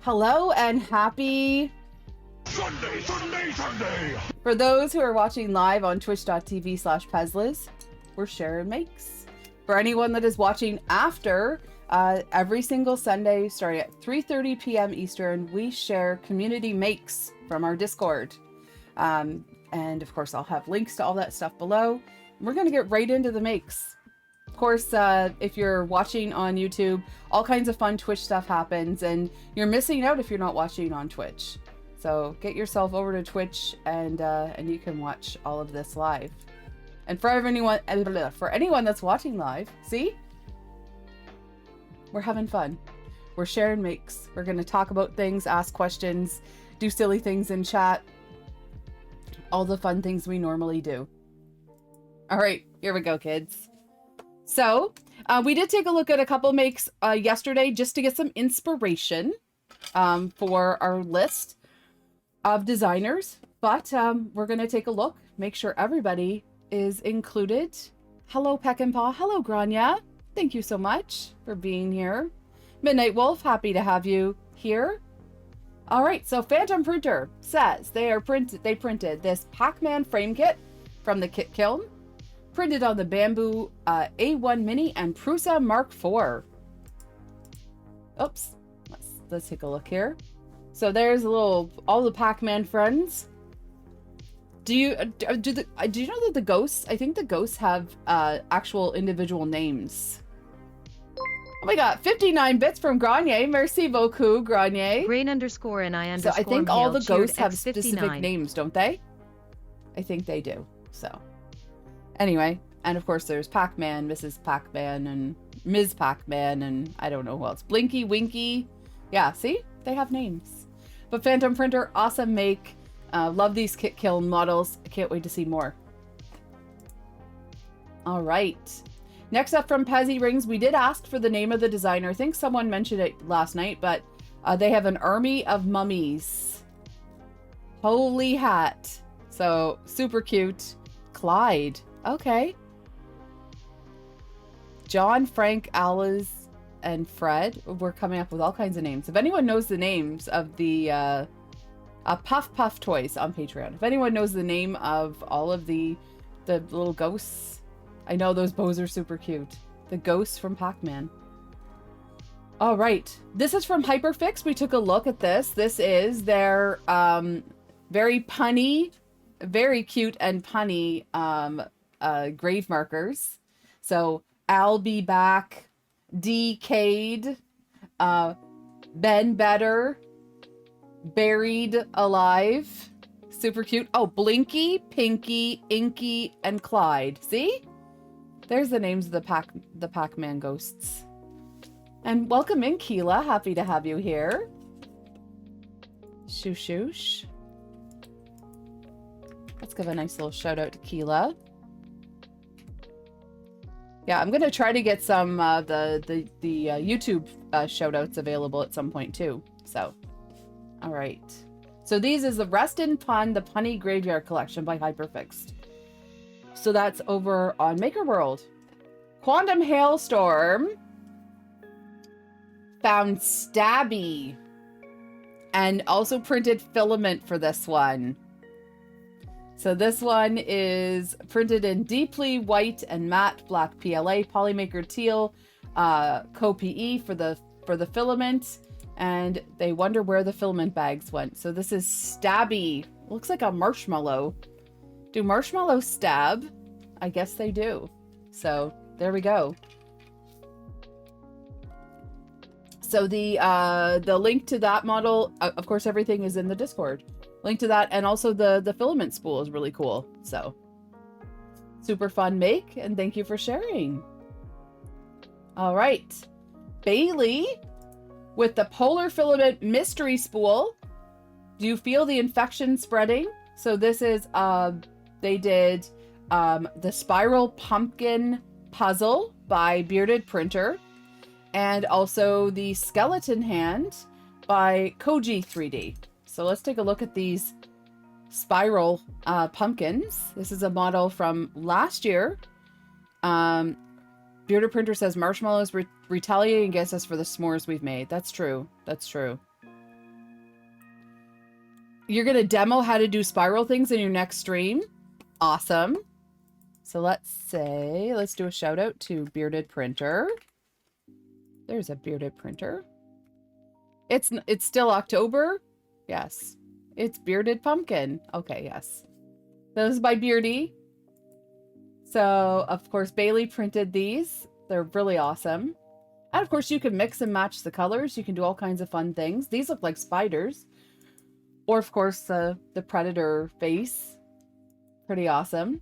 Hello and happy Sunday! For those who are watching live on twitch.tv/pezliz, we're sharing makes. For anyone that is watching after, every single Sunday starting at 3:30 p.m. Eastern, we share community makes from our Discord. And of course, I'll have links to all that stuff below. We're going to get right into the makes. Of course, if you're watching on YouTube, all kinds of fun Twitch stuff happens, and you're missing out if you're not watching on Twitch. So get yourself over to Twitch, and you can watch all of this live. And for anyone that's watching live, see? We're having fun. We're sharing makes. We're going to talk about things, ask questions, do silly things in chat. All the fun things we normally do. All right, here we go, kids. So, we did take a look at a couple makes yesterday just to get some inspiration for our list of designers. But we're going to take a look, make sure everybody is included. Hello, Peck and Paw. Hello, Grania. Thank you so much for being here. Midnight Wolf, happy to have you here. All right, so Phantom Printer says they printed this Pac-Man frame kit from the Kit Kiln, printed on the Bamboo A1 Mini and Prusa Mark IV. Oops, let's take a look here. So there's all the Pac-Man friends. Do you know that the ghosts? I think the ghosts have actual individual names. Oh my god, 59 bits from Granier. Merci beaucoup, Granier. Grain_and I_. So I think all the ghosts have X59. specific names, don't they? I think they do. So anyway, and of course there's Pac-Man, Mrs. Pac-Man, and Ms. Pac-Man, and I don't know who else. Blinky, Winky. Yeah, see? They have names. But Phantom Printer, awesome make. Love these Kit Kiln models. I can't wait to see more. All right. Next up from Pezzy Rings, we did ask for the name of the designer. I think someone mentioned it last night, but they have an army of mummies. Holy hat. So, super cute. Clyde. Okay. John, Frank, Alice, and Fred. We're coming up with all kinds of names. If anyone knows the names of the Puff Puff Toys on Patreon, if anyone knows the name of all of the little ghosts, I know those bows are super cute. The ghosts from Pac-Man. All right. This is from Hyperfix. We took a look at this. This is their very punny, very cute and punny grave markers. So, I'll be back, decayed, been better, buried alive. Super cute. Oh, Blinky, Pinky, Inky, and Clyde. See? There's the names of the Pac-Man ghosts. And welcome in, Keela. Happy to have you here. Shoosh. Let's give a nice little shout out to Keela. Yeah, I'm gonna try to get some the YouTube shout outs available at some point too. So, all right. So these is the Rest in Pun, the Punny Graveyard Collection by Hyperfixed. So that's over on Maker World. Quantum Hailstorm found Stabby and also printed filament for this one. So this one is printed in deeply white and matte black PLA, Polymaker teal, co-PE for the filament, and they wonder where the filament bags went. So this is Stabby. Looks like a marshmallow. Do marshmallows stab? I guess they do. So there we go. So the link to that model, of course, everything is in the Discord. Link to that, and also the filament spool is really cool. So super fun make, and thank you for sharing. All right, Bailey with the Polar Filament Mystery Spool. Do you feel the infection spreading? So this is they did the Spiral Pumpkin Puzzle by Bearded Printer, and also the Skeleton Hand by Koji 3D. So let's take a look at these spiral pumpkins. This is a model from last year. Bearded Printer says marshmallows retaliating against us for the s'mores we've made. That's true. That's true. You're going to demo how to do spiral things in your next stream? Awesome. So let's do a shout out to Bearded Printer. There's a Bearded Printer. It's still October. Yes. It's Bearded Pumpkin. Okay, yes. This is by Beardy. So, of course, Bailey printed these. They're really awesome. And, of course, you can mix and match the colors. You can do all kinds of fun things. These look like spiders. Or, of course, the predator face. Pretty awesome.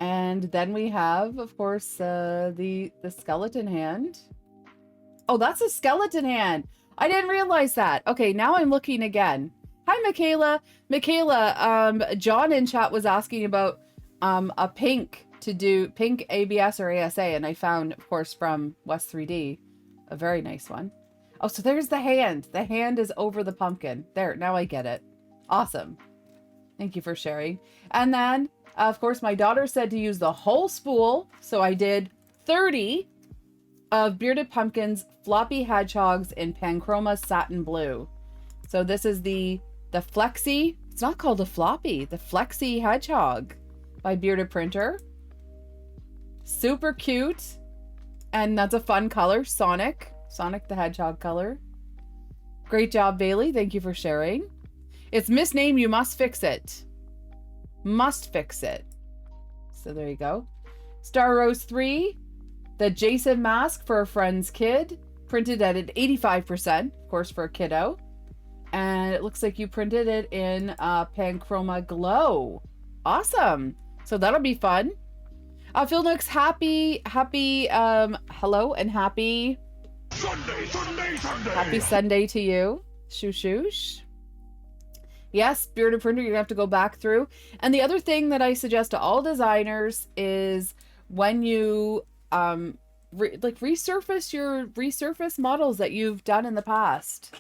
And then we have, of course, the skeleton hand. Oh, that's a skeleton hand. I didn't realize that. Okay, now I'm looking again. Hi, Michaela. Michaela, John in chat was asking about a pink ABS or ASA, and I found, of course, from West 3D, a very nice one. Oh, so there's the hand. The hand is over the pumpkin. There, now I get it. Awesome. Thank you for sharing. And then, of course, my daughter said to use the whole spool, so I did 30 of Bearded Pumpkin's floppy hedgehogs in Panchroma Satin Blue. So this is the Flexi, it's not called a floppy, the Flexi Hedgehog by Bearded Printer. Super cute. And that's a fun color, Sonic the Hedgehog color. Great job, Bailey. Thank you for sharing. It's misnamed, you must fix it. Must fix it. So there you go. Star Rose 3, the Jason mask for a friend's kid, printed at an 85%, of course, for a kiddo. And it looks like you printed it in Panchroma Glow. Awesome. So that'll be fun. Phil Nooks, happy, hello and happy Sunday. Happy Sunday to you. Shoosh. Yes, Bearded Printer, you're gonna have to go back through. And the other thing that I suggest to all designers is when you resurface models that you've done in the past.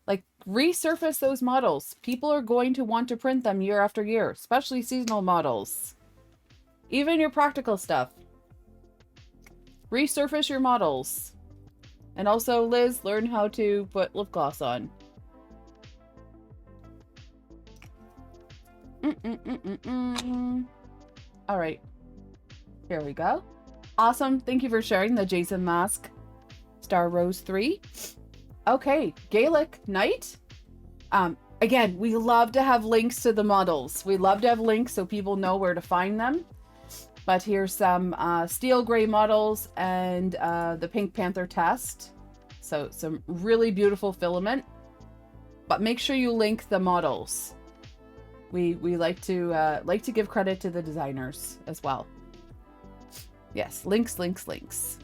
Like, resurface those models. People are going to want to print them year after year, especially seasonal models. Even your practical stuff. Resurface your models. And also, Liz, learn how to put lip gloss on. All right. Here we go. Awesome. Thank you for sharing the Jason mask. Star Rose 3. Okay. Gaelic Knight. Again, we love to have links to the models. We love to have links so people know where to find them. But here's some steel gray models and the Pink Panther test. So some really beautiful filament. But make sure you link the models. We like to give credit to the designers as well. Yes, links.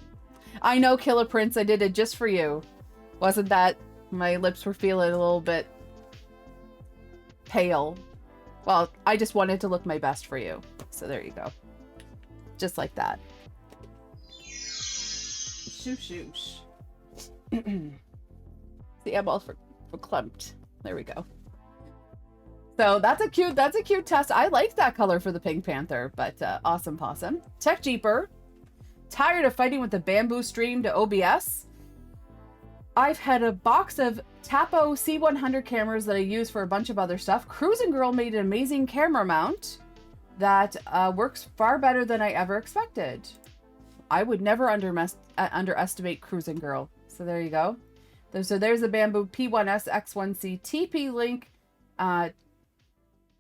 I know, Killer Prince, I did it just for you. Wasn't that my lips were feeling a little bit pale? Well, I just wanted to look my best for you. So there you go. Just like that. Shoosh. See, I'm all for clumped. There we go. So that's a cute test. I like that color for the Pink Panther, but awesome possum. Tech Jeeper. Tired of fighting with the bamboo stream to OBS? I've had a box of Tapo C100 cameras that I use for a bunch of other stuff. Cruising Girl made an amazing camera mount that works far better than I ever expected. I would never underestimate Cruising Girl. So there you go. So there's the Bamboo P1S X1C TP Link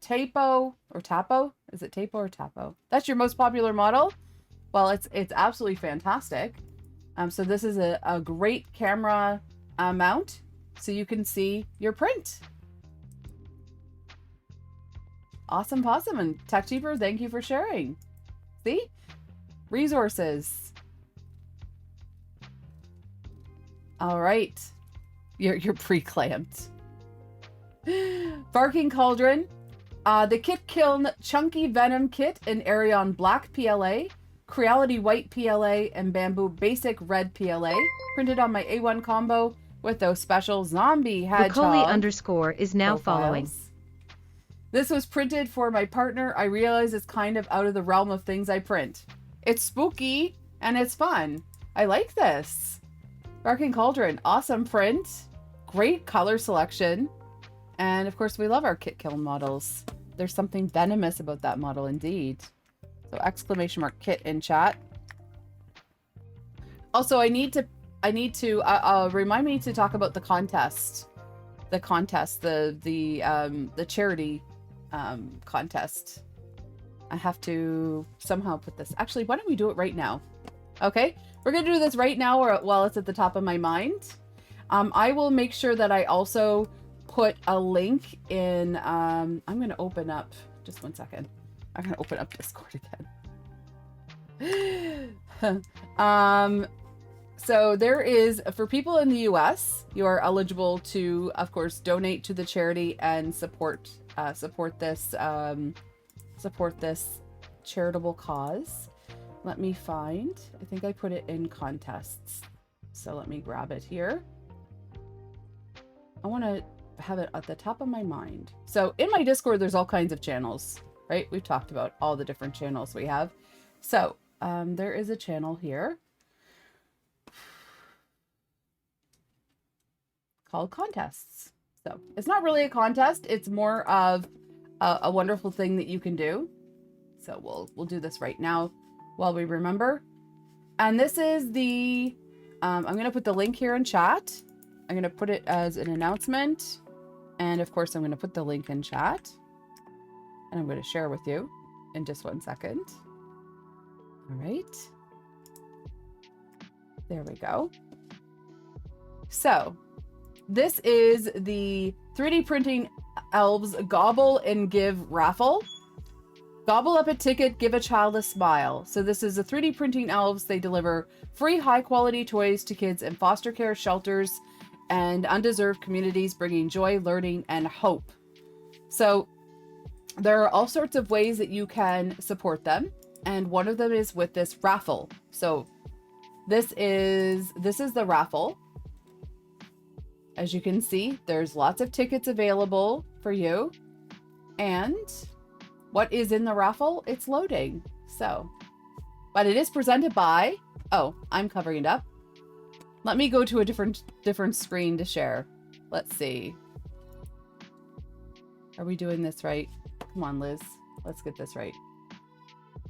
Tapo or Tapo? Is it Tapo or Tapo? That's your most popular model? Well, it's absolutely fantastic. So this is a great camera mount so you can see your print. Awesome possum. And Tech Cheaper, thank you for sharing. See? Resources. All right. You're pre-clamped. Barking Cauldron. The Kit Kiln Chunky Venom Kit in Arion Black PLA, Creality White PLA, and Bamboo Basic Red PLA. Printed on my A1 combo with those special zombie hedgehog Ricoli_ is now profiles. following. This was printed for my partner. I realize it's kind of out of the realm of things I print. It's spooky and it's fun. I like this. Barking Cauldron, awesome print. great color selection. And of course, we love our kit kiln models. There's something venomous about that model indeed. So exclamation mark kit in chat. Also, I need to remind me to talk about the contest. The charity contest. I have to somehow put this. Actually, why don't we do it right now? Okay, we're gonna do this right now, or while it's at the top of my mind. I will make sure that I also put a link in. I'm gonna open up. Just one second. I'm gonna open up Discord again. So there is, for people in the US, you are eligible to, of course, donate to the charity and support this charitable cause. Let me find, I think I put it in contests. So let me grab it here. I want to have it at the top of my mind. So in my Discord, there's all kinds of channels, right? We've talked about all the different channels we have. So there is a channel here called contests. So it's not really a contest. It's more of a wonderful thing that you can do. So we'll do this right now while we remember. And this is the, I'm going to put the link here in chat. I'm going to put it as an announcement. And of course, I'm going to put the link in chat. And I'm going to share with you in just 1 second. All right. There we go. So this is the 3D Printing Elves Gobble and Give raffle. Gobble up a ticket, give a child a smile. So this is the 3D Printing Elves. They deliver free high-quality toys to kids in foster care shelters and undeserved communities, bringing joy, learning, and hope. So there are all sorts of ways that you can support them, and one of them is with this raffle. So this is the raffle. As you can see, there's lots of tickets available for you. And what is in the raffle? It's loading. So, but it is presented by, oh, I'm covering it up. Let me go to a different screen to share. Let's see. Are we doing this right? Come on, Liz. Let's get this right.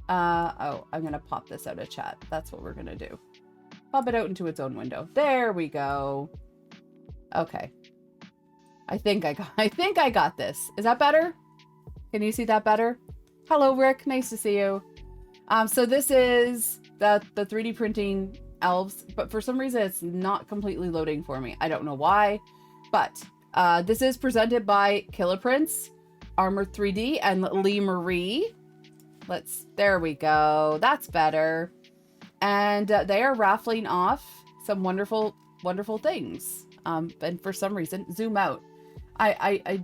Oh, I'm going to pop this out of chat. That's what we're going to do. Pop it out into its own window. There we go. Okay. I think I got this. Is that better? Can you see that better? Hello, Rick. Nice to see you. So this is the 3D Printing Elves, but for some reason it's not completely loading for me. I don't know why, but this is presented by Kiloprints, Armored 3D, and Lee Marie. There we go. That's better. And they are raffling off some wonderful things. And for some reason, zoom out. I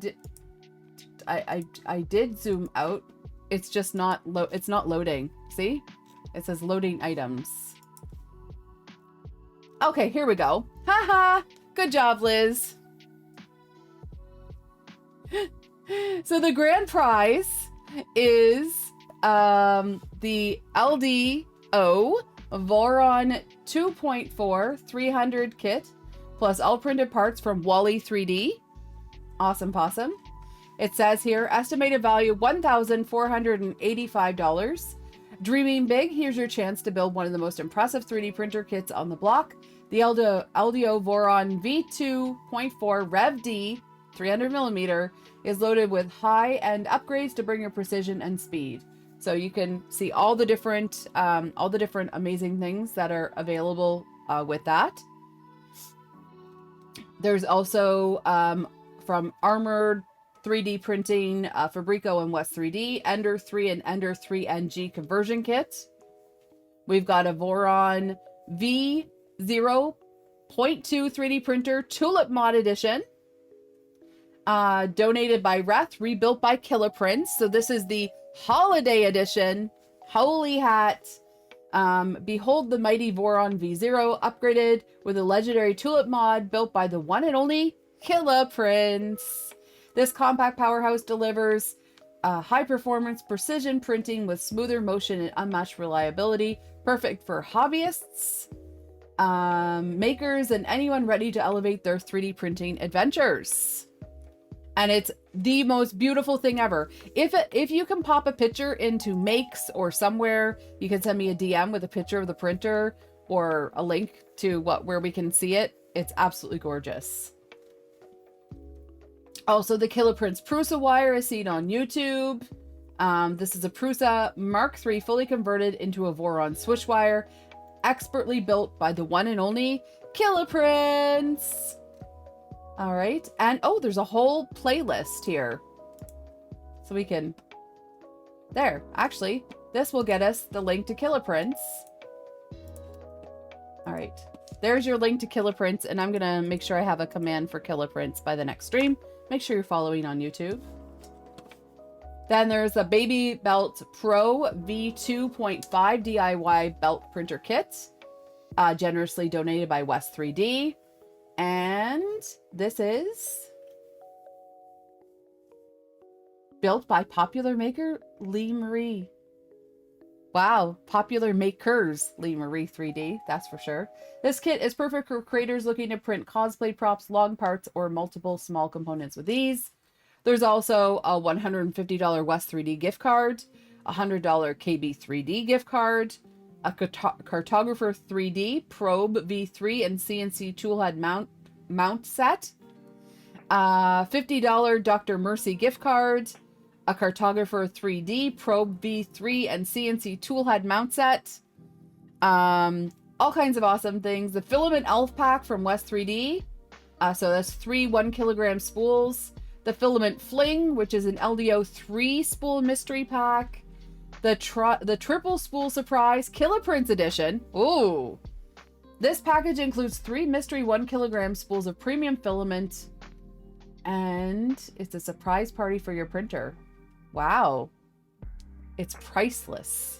did zoom out. It's just not it's not loading. See? It says loading items. Okay, here we go. Haha. Good job, Liz. So the grand prize is the LDO Voron 2.4 300 kit plus all printed parts from Wally 3D. Awesome possum. It says here, estimated value $1,485. Dreaming big, here's your chance to build one of the most impressive 3D printer kits on the block. The LDO Voron V2.4 Rev D 300mm is loaded with high-end upgrades to bring your precision and speed. So you can see all the different amazing things that are available with that. There's also from Armored 3D Printing, Fabrico and West 3D, Ender 3 and Ender 3NG conversion kit. We've got a Voron V0.2 3D printer Tulip Mod Edition. Donated by Reth, rebuilt by Kiloprints. So this is the Holiday Edition. Holy hat. Behold the mighty Voron V0, upgraded with a legendary Tulip mod built by the one and only Kiloprints. This compact powerhouse delivers high performance precision printing with smoother motion and unmatched reliability, perfect for hobbyists. makers and anyone ready to elevate their 3D printing adventures. And it's the most beautiful thing ever. If you can pop a picture into Makes or somewhere, you can send me a DM with a picture of the printer or a link to where we can see it. It's absolutely gorgeous. Also, the Kiloprints Prusa wire is seen on YouTube. This is a Prusa Mark III fully converted into a Voron switch wire, expertly built by the one and only Kiloprints. All right. And oh, there's a whole playlist here. So we can... There. Actually, this will get us the link to Kiloprints. All right. There's your link to Kiloprints. And I'm going to make sure I have a command for Kiloprints by the next stream. Make sure you're following on YouTube. Then there's a Baby Belt Pro V2.5 DIY belt printer kit. Generously donated by West 3D. And this is built by popular maker Lee Marie. Wow, popular makers Lee Marie 3D, that's for sure. This kit is perfect for creators looking to print cosplay props, long parts, or multiple small components with ease. There's also a $150 West 3D gift card, a $100 KB 3D gift card, a Cartographer 3D, Probe V3, and CNC toolhead mount set, $50 Dr. Mercy gift card, a Cartographer 3D, Probe V3, and CNC toolhead mount set, all kinds of awesome things. The Filament Elf Pack from West 3D, so that's 3 1-kilogram spools. The Filament Fling, which is an LDO 3 spool mystery pack. The Triple Spool Surprise Kiloprints Edition. Ooh. This package includes 3 mystery 1-kilogram spools of premium filament. And it's a surprise party for your printer. Wow. It's priceless.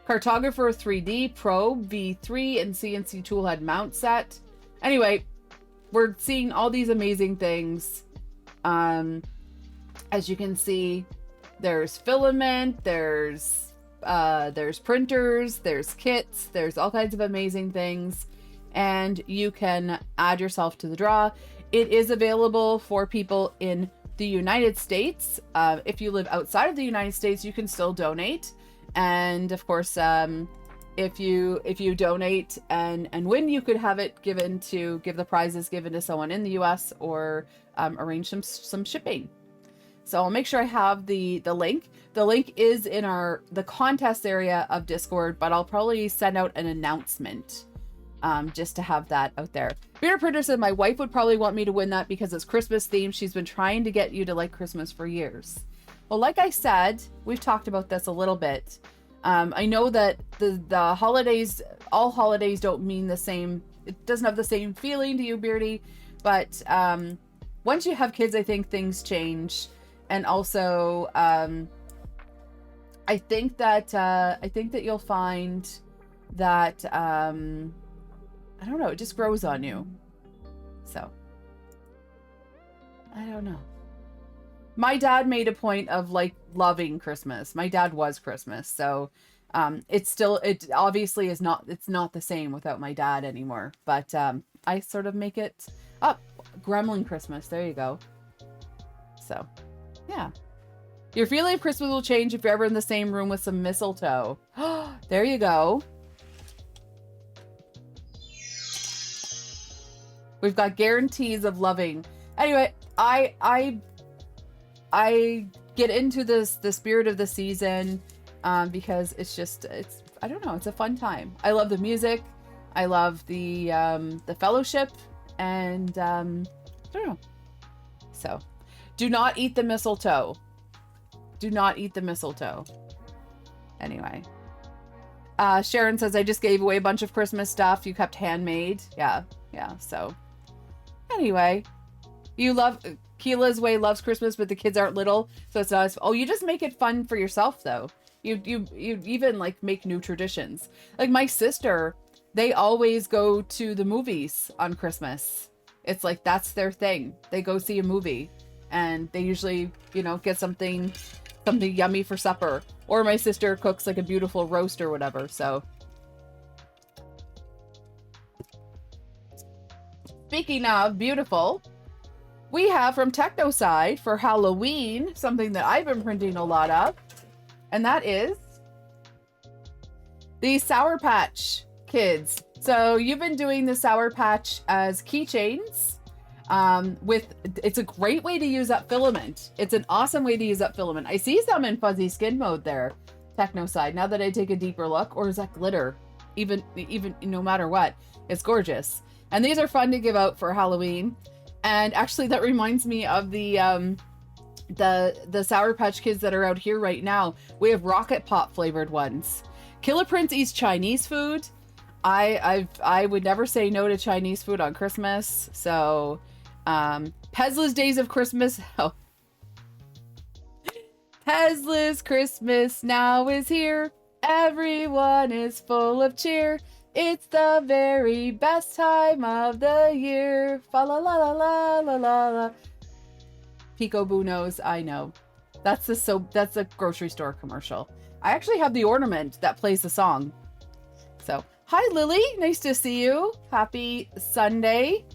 Cartographer 3D, Probe, V3, and CNC toolhead mount set. Anyway, we're seeing all these amazing things. As you can see, there's filament, there's printers, there's kits, there's all kinds of amazing things, and you can add yourself to the draw. It is available for people in the United States. If you live outside of the United States, you can still donate. And of course, if you donate and win, you could have it give the prizes given to someone in the US or arrange some shipping. So I'll make sure I have the link. The link is in the contest area of Discord, but I'll probably send out an announcement just to have that out there. Beer Printer said my wife would probably want me to win that because it's Christmas themed. She's been trying to get you to like Christmas for years. Well, like I said, we've talked about this a little bit. I know that the holidays, all holidays don't mean the same. It doesn't have the same feeling to you, Beardy. But once you have kids, I think things change. And also, I think that you'll find that I don't know, it just grows on you. So I don't know. My dad made a point of like loving Christmas. My dad was Christmas, so it obviously is not. It's not the same without my dad anymore. But I sort of make it up. Gremlin Christmas. There you go. So. Yeah. Your feeling of Christmas will change if you're ever in the same room with some mistletoe. There you go. We've got guarantees of loving. Anyway, I get into the spirit of the season because it's I don't know, it's a fun time. I love the music. I love the fellowship, and I don't know. So do not eat the mistletoe. Do not eat the mistletoe. Anyway. Sharon says, I just gave away a bunch of Christmas stuff. You kept handmade. Yeah. So anyway, Keela's Way loves Christmas, but the kids aren't little. So it's not as, you just make it fun for yourself though. You even like make new traditions. Like my sister, they always go to the movies on Christmas. It's like, that's their thing. They go see a movie. And they usually, get something yummy for supper. Or my sister cooks like a beautiful roast or whatever. So speaking of beautiful, we have from Technoside for Halloween, something that I've been printing a lot of, and that is the Sour Patch Kids. So you've been doing the Sour Patch as keychains. It's a great way to use up filament. It's an awesome way to use up filament. I see some in fuzzy skin mode there, Technoside, now that I take a deeper look. Or is that glitter? Even no matter what, it's gorgeous. And these are fun to give out for Halloween. And actually that reminds me of the Sour Patch Kids that are out here right now. We have Rocket Pop flavored ones. Killer Prince eats Chinese food. I would never say no to Chinese food on Christmas. So Pezliz Days of Christmas. Oh. Pezliz Christmas now is here. Everyone is full of cheer. It's the very best time of the year. Fa la la la la la la la. Peekaboo knows, I know. That's a grocery store commercial. I actually have the ornament that plays the song. So, hi Lily, nice to see you. Happy Sunday.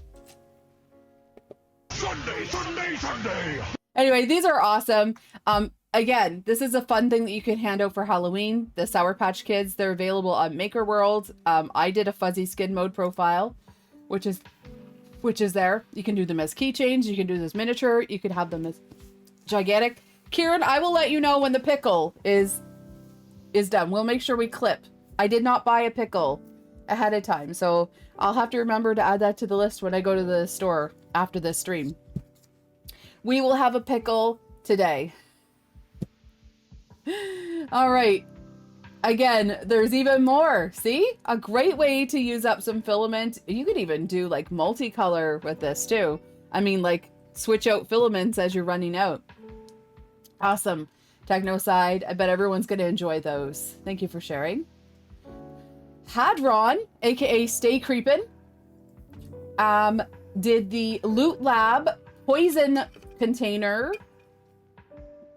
Sunday. Anyway, these are awesome. Again, this is a fun thing that you can hand out for Halloween. The Sour Patch Kids, they're available on Maker World. I did a fuzzy skin mode profile, which is there. You can do them as keychains. You can do this miniature. You can have them as gigantic. Kieran, I will let you know when the pickle is done. We'll make sure we clip. I did not buy a pickle ahead of time, so I'll have to remember to add that to the list when I go to the store after this stream. We will have a pickle today. All right. Again, there's even more. See? A great way to use up some filament. You could even do like multicolor with this too. I mean, like switch out filaments as you're running out. Awesome. Technoside. I bet everyone's going to enjoy those. Thank you for sharing. Hadron, aka Stay Creepin', did the Loot Lab poison container.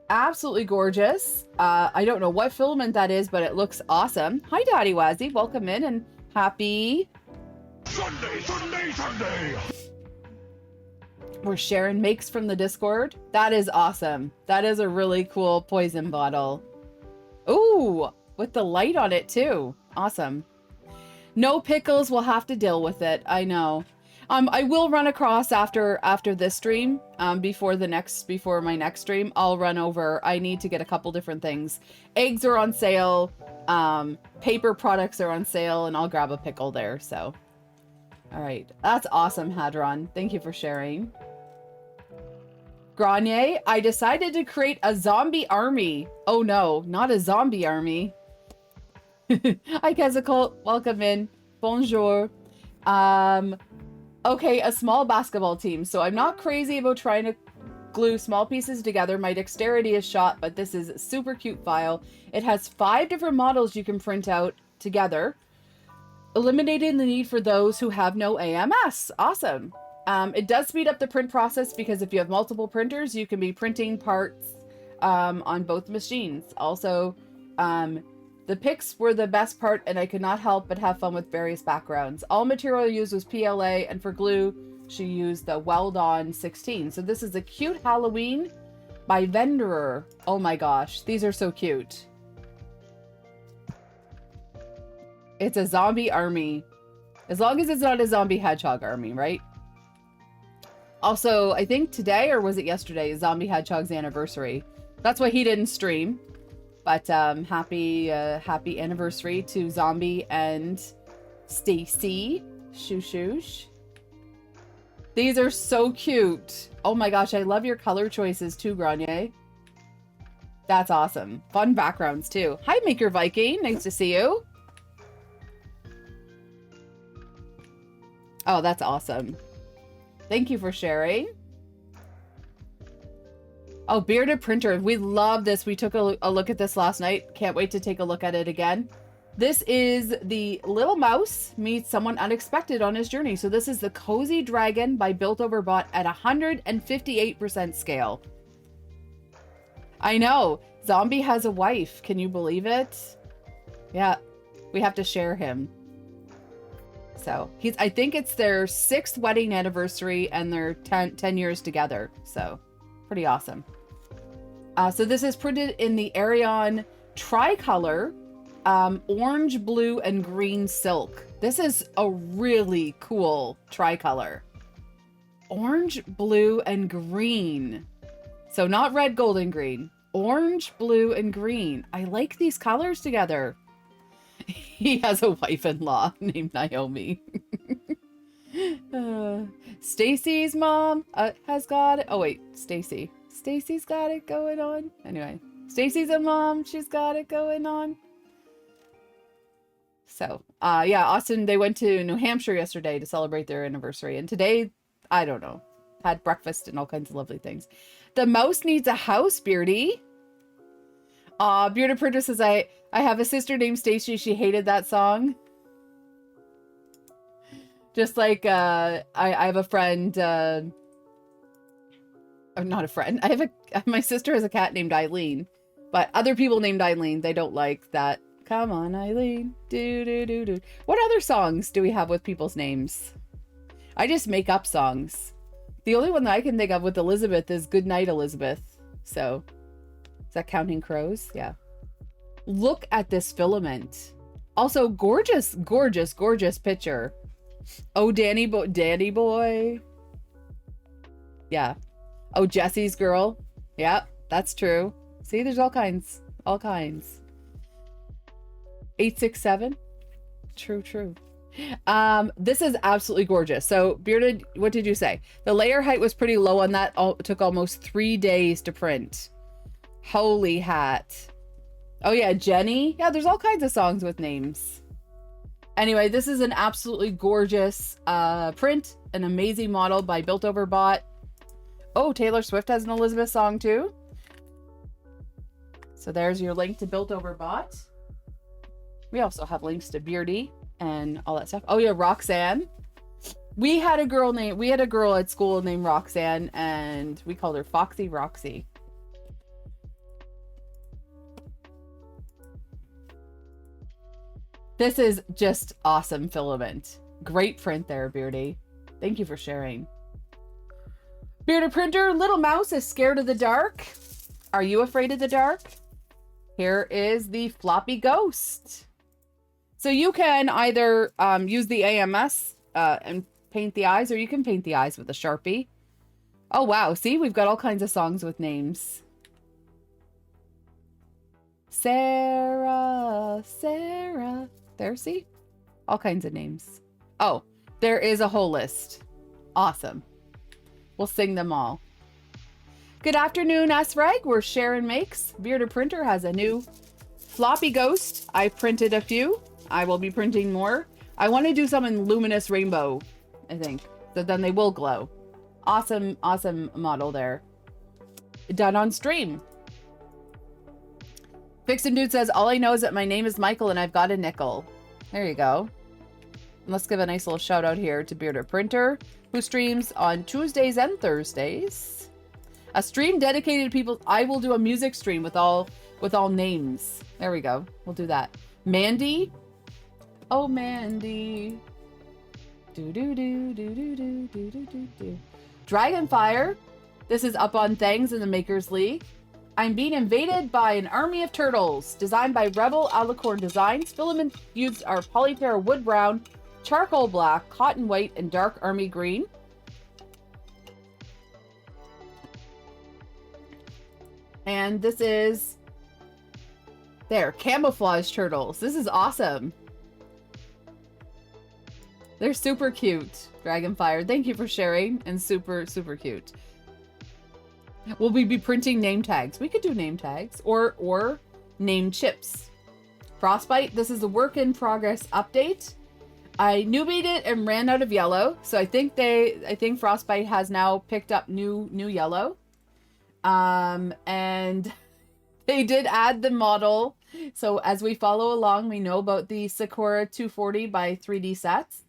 Absolutely gorgeous. I don't know what filament that is, but it looks awesome. Hi, Daddy Wazzy. Welcome in and happy Sunday. Where Sharon makes from the Discord. That is awesome. That is a really cool poison bottle. Ooh, with the light on it too. Awesome. No pickles. We'll have to deal with it. I know. I will run across after this stream, before my next stream. I'll run over. I need to get a couple different things. Eggs are on sale. Paper products are on sale, and I'll grab a pickle there. So, all right, that's awesome, Hadron. Thank you for sharing. Grenier, I decided to create a zombie army. Oh no, not a zombie army. Hi, Kezical. Welcome in. Bonjour. Okay, a small basketball team. So I'm not crazy about trying to glue small pieces together. My dexterity is shot, but this is a super cute file. It has 5 different models you can print out together, eliminating the need for those who have no AMS. Awesome. It does speed up the print process because if you have multiple printers, you can be printing parts on both machines. Also, the pics were the best part, and I could not help but have fun with various backgrounds. All material used was PLA, and for glue, she used the Weld-On 16. So this is a cute Halloween by Venderer. Oh my gosh, these are so cute. It's a zombie army. As long as it's not a zombie hedgehog army, right? Also, I think today, or was it yesterday, is Zombie Hedgehog's anniversary. That's why he didn't stream. But happy anniversary to Zombie and Stacy. Shoosh. These are so cute. Oh my gosh, I love your color choices too, Grenier. That's awesome. Fun backgrounds too. Hi, Maker Viking. Nice to see you. Oh, that's awesome. Thank you for sharing. Oh, bearded printer. We love this. We took a look at this last night. Can't wait to take a look at it again. This is the little mouse meets someone unexpected on his journey. So this is the Cozy Dragon by Built Over Bot at 158% scale. I know. Zombie has a wife. Can you believe it? Yeah. We have to share him. So I think it's their 6th wedding anniversary and their 10 years together. So pretty awesome. So this is printed in the Arion tricolor, orange, blue, and green silk. This is a really cool tricolor. Orange, blue, and green. So not red, gold, and green. Orange, blue, and green. I like these colors together. He has a wife-in-law named Naomi. Stacy's mom has got it. Oh wait, Stacy. Stacy's got it going on. Anyway, Stacy's a mom. She's got it going on. So, yeah, Austin, they went to New Hampshire yesterday to celebrate their anniversary. And today, I don't know, had breakfast and all kinds of lovely things. The mouse needs a house, Beardy. Bearded Printer says, I have a sister named Stacy. She hated that song. Just like, I have a friend, or not a friend. My sister has a cat named Eileen, but other people named Eileen, they don't like that. Come on, Eileen. Do, do, do, do. What other songs do we have with people's names? I just make up songs. The only one that I can think of with Elizabeth is Good Night, Elizabeth. So, is that Counting Crows? Yeah. Look at this filament. Also, gorgeous, gorgeous, gorgeous picture. Oh, Danny boy. Yeah. Oh, Jesse's girl. Yeah, that's true. See, there's all kinds. All kinds. 867. True. This is absolutely gorgeous. So, Bearded, what did you say? The layer height was pretty low on that. It took almost 3 days to print. Holy hat. Oh yeah, Jenny. Yeah, there's all kinds of songs with names. Anyway, this is an absolutely gorgeous print. An amazing model by Built Over Bot. Oh, Taylor Swift has an Elizabeth song too. So there's your link to Built Over Bot. We also have links to Beardy and all that stuff. Oh yeah, Roxanne. We had a girl at school named Roxanne, and we called her Foxy Roxy. This is just awesome filament. Great print there, Beardy. Thank you for sharing. Bearded Printer, little mouse is scared of the dark. Are you afraid of the dark? Here is the floppy ghost. So you can either use the AMS and paint the eyes, or you can paint the eyes with a Sharpie. Oh, wow. See, we've got all kinds of songs with names. Sarah. There, see? All kinds of names. Oh, there is a whole list. Awesome. We'll sing them all. Good afternoon, S-Reg. We're Sharon Makes. Bearded Printer has a new floppy ghost. I printed a few. I will be printing more. I want to do some in luminous rainbow, I think. So then they will glow. Awesome, awesome model there. Done on stream. Vixen Dude says, all I know is that my name is Michael and I've got a nickel. There you go. And let's give a nice little shout out here to Bearded Printer, who streams on Tuesdays and Thursdays. A stream dedicated to people. I will do a music stream with all names. There we go. We'll do that. Mandy. Oh, Mandy. Do do do do do do do do do do. Dragonfire. This is up on Thangs in the Makers League. I'm being invaded by an army of turtles. Designed by Rebel Alicorn Designs. Filament used are Polyterra Wood Brown, Charcoal Black, Cotton White, and Dark Army Green. And this is... There, Camouflage Turtles. This is awesome. They're super cute, Dragonfire. Thank you for sharing, and super, super cute. Will we be printing name tags? We could do name tags or name chips. Frostbite, this is a work in progress update. I newbied it and ran out of yellow, so I think Frostbite has now picked up new yellow. And they did add the model. So as we follow along, we know about the Sakura 240 by 3D Sets.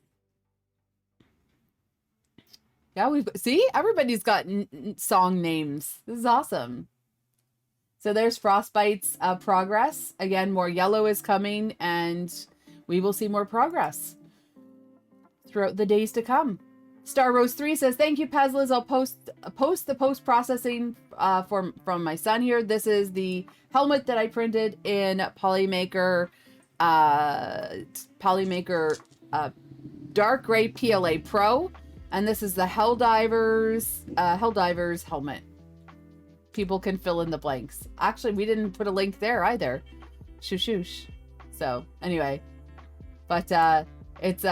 Yeah, everybody's got song names. This is awesome. So there's Frostbite's progress. Again, more yellow is coming, and we will see more progress. throughout the days to come. Star Rose 3 says, thank you, Pezliz. I'll post the post-processing from my son here. This is the helmet that I printed in Polymaker Dark Gray PLA Pro. And this is the Helldivers helmet. People can fill in the blanks. Actually, we didn't put a link there either. Shoosh. So, anyway. But it's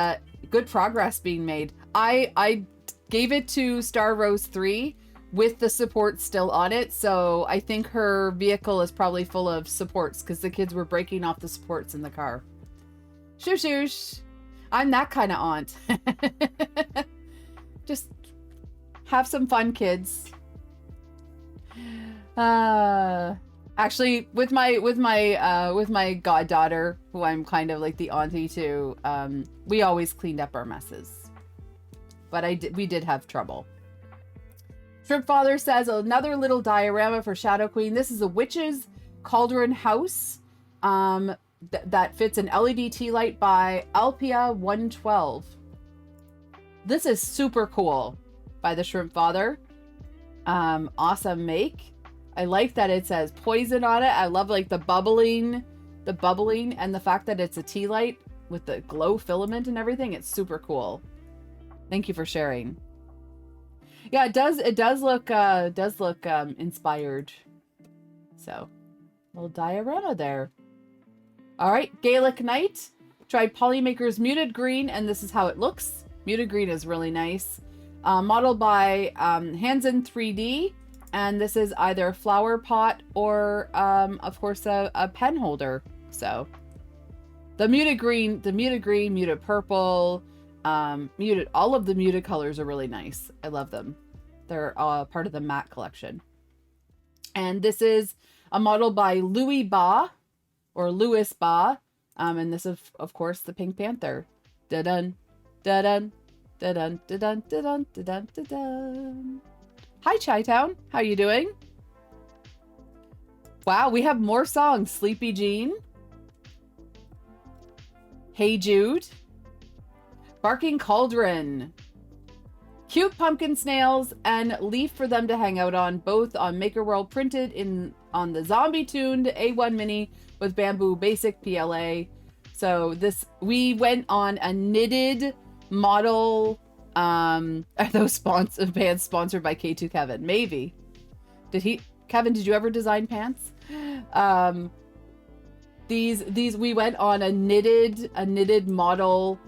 good progress being made. I gave it to Star Rose 3 with the support still on it, so I think her vehicle is probably full of supports because the kids were breaking off the supports in the car. Shoosh. I'm that kind of aunt. Just have some fun, kids. Actually, with my goddaughter, who I'm kind of like the auntie to, we always cleaned up our messes. But we did have trouble. Shrimp Father says, another little diorama for Shadow Queen. This is a witch's cauldron house that fits an LED tea light by Alpia 112. This is super cool by the Shrimp Father. Awesome make. I like that it says poison on it. I love like the bubbling and the fact that it's a tea light with the glow filament and everything. It's super cool. Thank you for sharing. Yeah, it does look inspired. So, little diorama there. All right, Gaelic Knight. Tried Polymaker's Muted Green, and this is how it looks. Muted Green is really nice. Modeled by Hansen 3D, and this is either a flower pot or, of course, a pen holder. So, the muted green, muted purple, all of the muted colors are really nice. I love them. They're part of the matte collection. And this is a model by Louis Ba, and this is, of course, the Pink Panther. Da-dun, da-dun, da-dun, da-dun, da-dun, da-dun, da-dun. Hi, Chi-Town. How you doing? Wow, we have more songs. Sleepy Jean. Hey Jude. Barking Cauldron. Cute pumpkin snails and leaf for them to hang out on, both on Maker World, printed on the zombie tuned A1 Mini with bamboo basic PLA. So we went on a knitted model. Are those bands sponsored by K2 Kevin? Maybe. Kevin, did you ever design pants? These we went on a knitted model.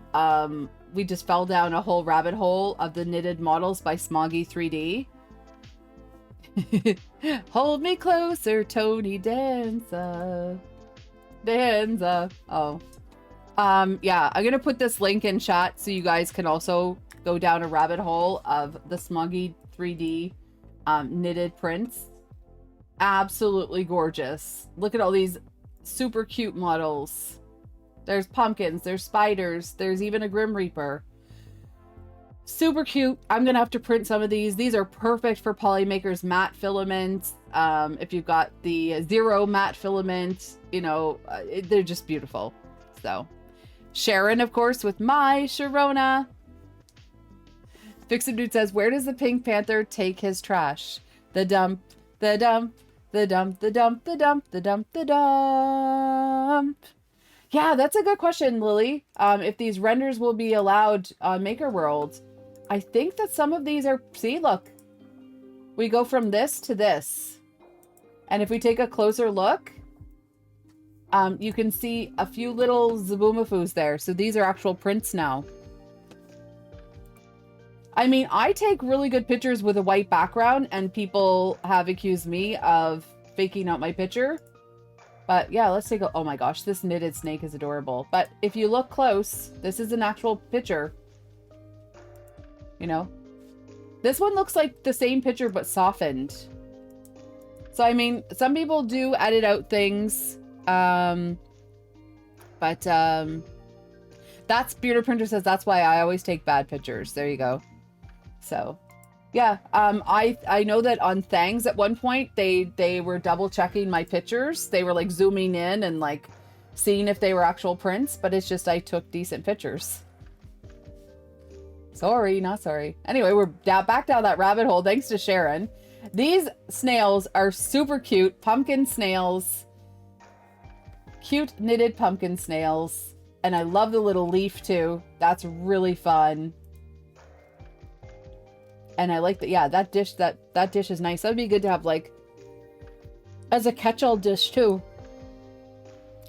We just fell down a whole rabbit hole of the knitted models by Smoggy 3D. Hold me closer, Tony Danza. Oh. Yeah, I'm gonna put this link in chat so you guys can also go down a rabbit hole of the Smoggy 3D knitted prints. Absolutely gorgeous. Look at all these super cute models. There's pumpkins, there's spiders, there's even a Grim Reaper. Super cute. I'm gonna have to print some of these. These are perfect for Polymaker's matte filaments. If you've got the zero matte filament, they're just beautiful. So, Sharon, of course, with my Sharona. Fixin' Dude says, where does the Pink Panther take his trash? The dump, the dump, the dump, the dump, the dump, the dump, the dump. Yeah, that's a good question, Lily. If these renders will be allowed on Maker World. I think that some of these are... See, look. We go from this to this. And if we take a closer look, you can see a few little Zaboomafus there. So these are actual prints now. I mean, I take really good pictures with a white background, and people have accused me of faking out my picture. But yeah, let's take a... Oh my gosh, this knitted snake is adorable. But if you look close, this is an actual picture. This one looks like the same picture but softened. So I mean, some people do edit out things. That's Bearded Printer says that's why I always take bad pictures. There you go. So yeah, I know that on Thangs at one point they were double checking my pictures. They were like zooming in and like seeing if they were actual prints, but it's just I took decent pictures. Sorry, not sorry. Anyway, we're back down that rabbit hole thanks to Sharon. These snails are super cute. Pumpkin snails. Cute knitted pumpkin snails. And I love the little leaf too. That's really fun. And I like that. Yeah, that dish is nice. That would be good to have like as a catch-all dish too.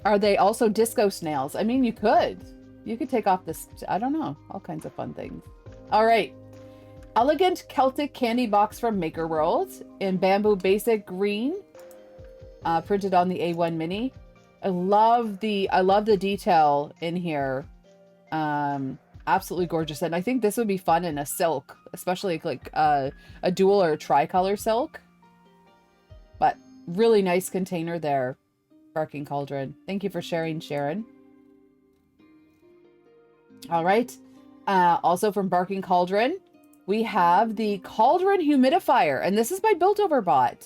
Are they also disco snails? I mean, you could take off this. I don't know. All kinds of fun things. All right. Elegant Celtic candy box from Maker World in bamboo basic green, printed on the A1 mini. I love the detail in here. Absolutely gorgeous. And I think this would be fun in a silk, especially like a dual or a tricolor silk. But really nice container there, Barking Cauldron. Thank you for sharing, Sharon. All right. Also from Barking Cauldron, we have the Cauldron Humidifier, and this is by Built Over Bot.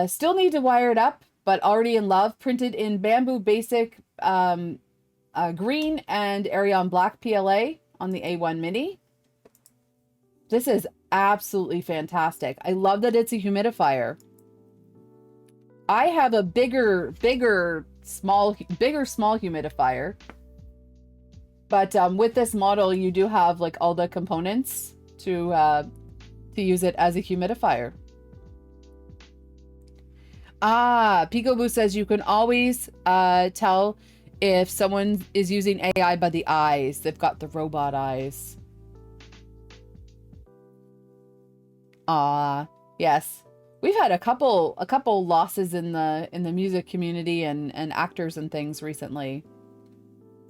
Still need to wire it up, but already in love. Printed in bamboo basic green and Arion black PLA on the A1 mini. This is absolutely fantastic. I love that it's a humidifier. I have a bigger small humidifier. But with this model, you do have like all the components to use it as a humidifier. Peekaboo says you can always tell if someone is using AI by the eyes. They've got the robot eyes. Yes. We've had a couple losses in the music community and actors and things recently.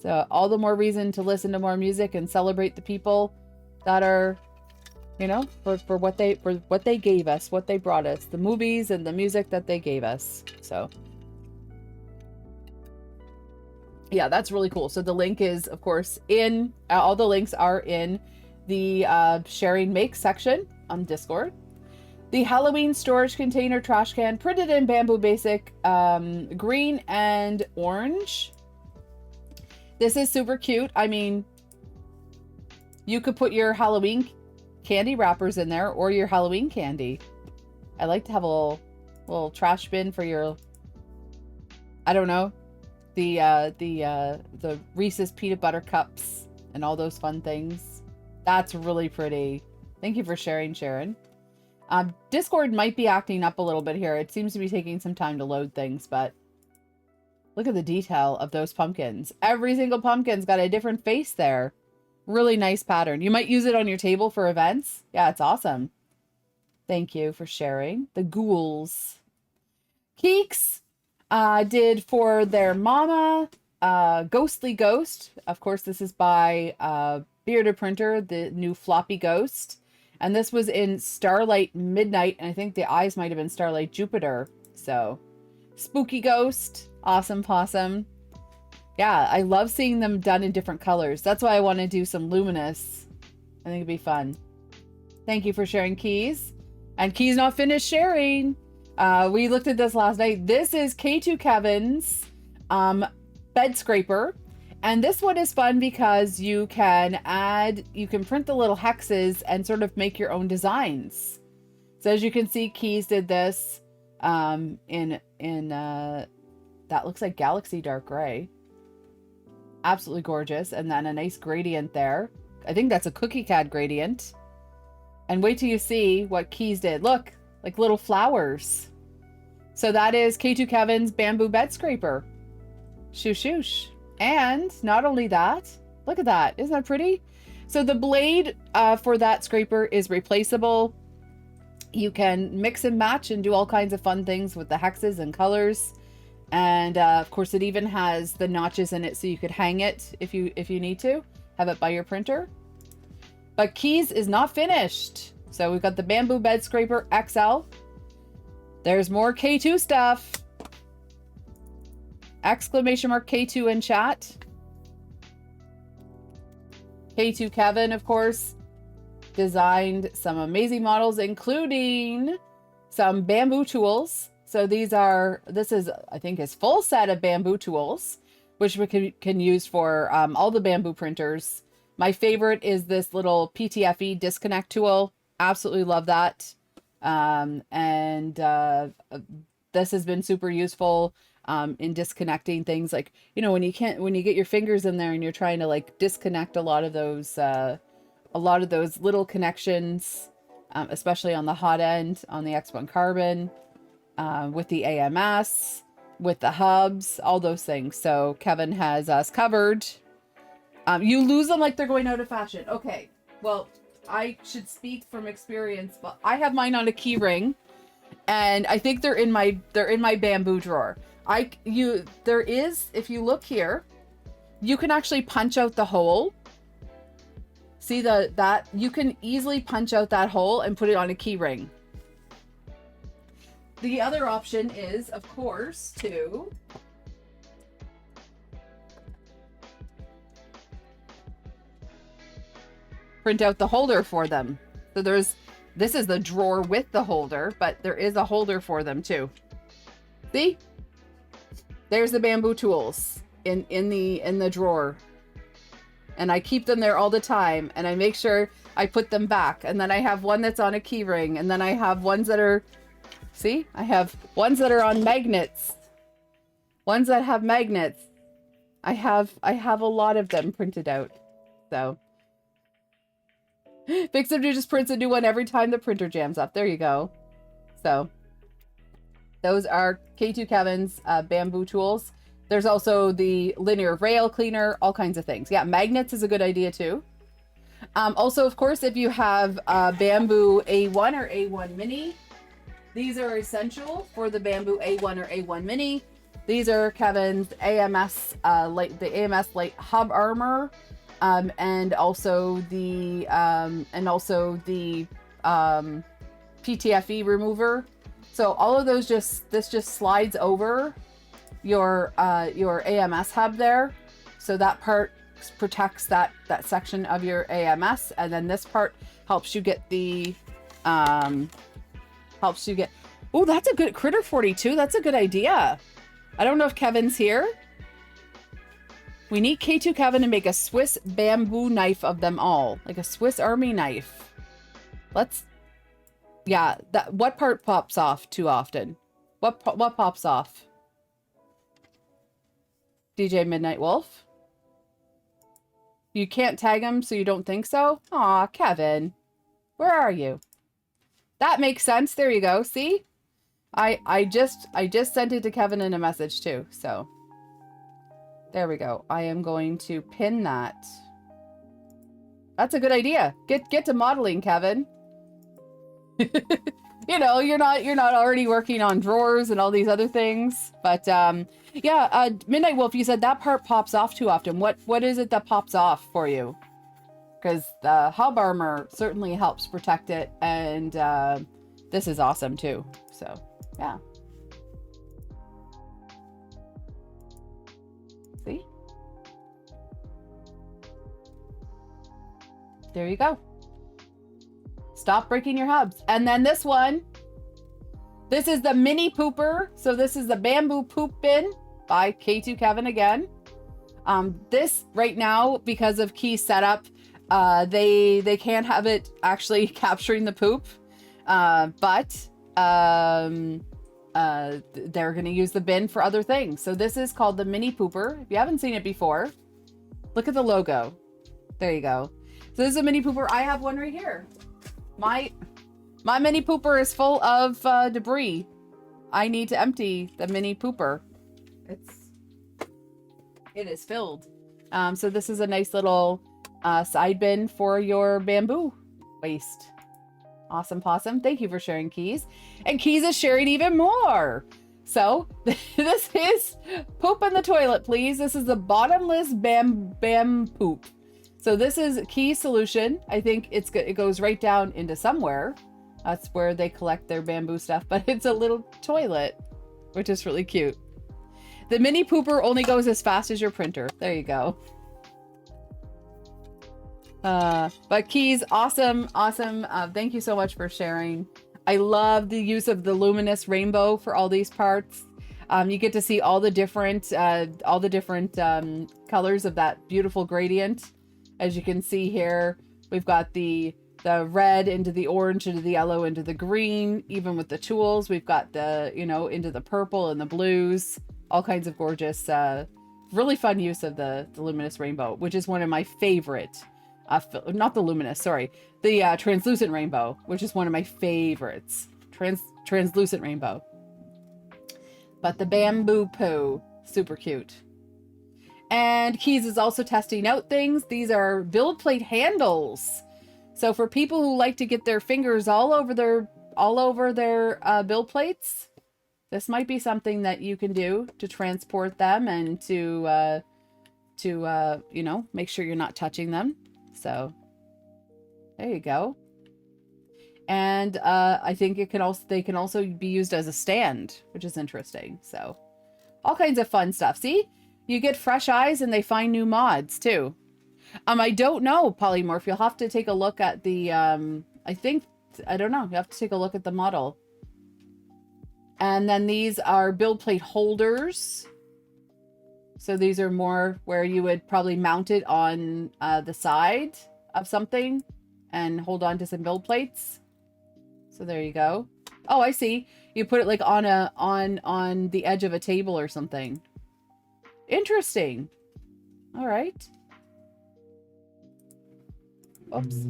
So all the more reason to listen to more music and celebrate the people that are, you know, for what they gave us, what they brought us, the movies and the music that they gave us. So yeah, that's really cool. So the link is, of course, in all the links are in the sharing make section on Discord. The Halloween storage container trash can, printed in bamboo basic green and orange. This is super cute. I mean, you could put your Halloween candy wrappers in there or your Halloween candy. I like to have a little trash bin for your, I don't know, the Reese's peanut butter cups and all those fun things. That's really pretty. Thank you for sharing, Sharon. Discord might be acting up a little bit here. It seems to be taking some time to load things, but look at the detail of those pumpkins. Every single pumpkin's got a different face there. Really nice pattern. You might use it on your table for events. Yeah, it's awesome. Thank you for sharing. The ghouls. Keeks did for their mama, Ghostly Ghost. Of course, this is by Bearded Printer, the new floppy ghost. And this was in Starlight Midnight, and I think the eyes might have been Starlight Jupiter. So, spooky ghost. Awesome possum. Yeah, I love seeing them done in different colors. That's why I want to do some luminous. I think it'd be fun. Thank you for sharing, Keys. And Keys not finished sharing. We looked at this last night. This is K2 Kevin's bed scraper. And this one is fun because you can print the little hexes and sort of make your own designs. So as you can see, Keys did this in that looks like Galaxy Dark Gray. Absolutely gorgeous. And then a nice gradient there. I think that's a Cookie Cat gradient. And wait till you see what Keys did. Look, like little flowers. So that is K2 Kevin's bamboo bed scraper. Shoosh shoosh. And not only that, look at that. Isn't that pretty? So the blade for that scraper is replaceable. You can mix and match and do all kinds of fun things with the hexes and colors. And of course, it even has the notches in it so you could hang it if you need to. Have it by your printer. But Keys is not finished. So we've got the bamboo bed scraper XL. There's more K2 stuff. Exclamation mark K2 in chat. K2 Kevin, of course, designed some amazing models, including some bamboo tools. So this is, I think, his full set of bamboo tools, which we can use for all the bamboo printers. My favorite is this little PTFE disconnect tool. Absolutely love that. This has been super useful in disconnecting things like, you know, when you get your fingers in there and you're trying to like disconnect a lot of those little connections, especially on the hot end on the X1 carbon, with the AMS, with the hubs, all those things. So Kevin has us covered. You lose them like they're going out of fashion. Okay, well, I should speak from experience, but I have mine on a key ring, and I think they're in my bamboo drawer. If you look here, you can actually punch out the hole. See that you can easily punch out that hole and put it on a key ring. The other option is, of course, to print out the holder for them. So this is the drawer with the holder, but there is a holder for them too. See? There's the bamboo tools in the drawer. And I keep them there all the time, and I make sure I put them back. And then I have one that's on a key ring, and then I have ones that are, see? I have ones that are on magnets. Ones that have magnets. I have a lot of them printed out. So Fixer just prints a new one every time the printer jams up. There you go. So those are K2 Kevin's bamboo tools. There's also the linear rail cleaner, all kinds of things. Yeah, magnets is a good idea too. Also, of course, if you have bamboo A1 or A1 mini, these are essential for the bamboo A1 or A1 mini. These are Kevin's AMS, the AMS light hub armor. And also the PTFE remover. So all of those this just slides over your AMS hub there. So that part protects that section of your AMS, and then this part helps you get oh, that's a good Critter 42. That's a good idea. I don't know if Kevin's here. We need K2 Kevin to make a Swiss bamboo knife of them all. Like a Swiss Army knife. Yeah, what part pops off too often? What pops off? DJ Midnight Wolf? You can't tag him, so you don't think so? Aw, Kevin. Where are you? That makes sense. There you go. See? I just sent it to Kevin in a message too, so... There we go. I am going to pin that. That's a good idea. Get to modeling, Kevin. You know, you're not already working on drawers and all these other things. But yeah, Midnight Wolf, you said that part pops off too often. What is it that pops off for you? Because the hub armor certainly helps protect it, and this is awesome too. So yeah. See? There you go. Stop breaking your hubs. And then this one, this is the mini pooper. So this is the bamboo poop bin by K2 Kevin again. This right now, because of key setup, they can't have it actually capturing the poop, but they're going to use the bin for other things. So this is called the mini pooper. If you haven't seen it before, look at the logo. There you go. So this is a mini pooper. I have one right here. My mini pooper is full of debris. I need to empty the mini pooper. It is filled. So this is a nice little side bin for your bamboo waste. Awesome possum. Thank you for sharing, Keys. And Keys is sharing even more. So this is poop in the toilet, please. This is the bottomless bam poop. So this is Key's solution. I think it goes right down into somewhere. That's where they collect their bamboo stuff, but it's a little toilet, which is really cute. The mini pooper only goes as fast as your printer. There you go. But Keys, awesome. Thank you so much for sharing. I love the use of the luminous rainbow for all these parts. You get to see all the different colors of that beautiful gradient. As you can see here, we've got the red into the orange, into the yellow, into the green. Even with the tools, we've got the, you know, into the purple and the blues. All kinds of gorgeous, really fun use of the luminous rainbow, which is one of my favorite. Not the luminous, sorry. The translucent rainbow, which is one of my favorites. Translucent rainbow. But the bamboo poo, super cute. And Keys is also testing out things. These are build plate handles. So for people who like to get their fingers all over their build plates, this might be something that you can do to transport them and to you know, make sure you're not touching them. So there you go. And I think they can also be used as a stand, which is interesting. So all kinds of fun stuff. See, you get fresh eyes and they find new mods too. I don't know, Polymorph. You'll have to take a look at the I don't know. You have to take a look at the model. And then these are build plate holders. So these are more where you would probably mount it on the side of something and hold on to some build plates. So there you go. Oh, I see. You put it like on the edge of a table or something. Interesting. All right. Oops.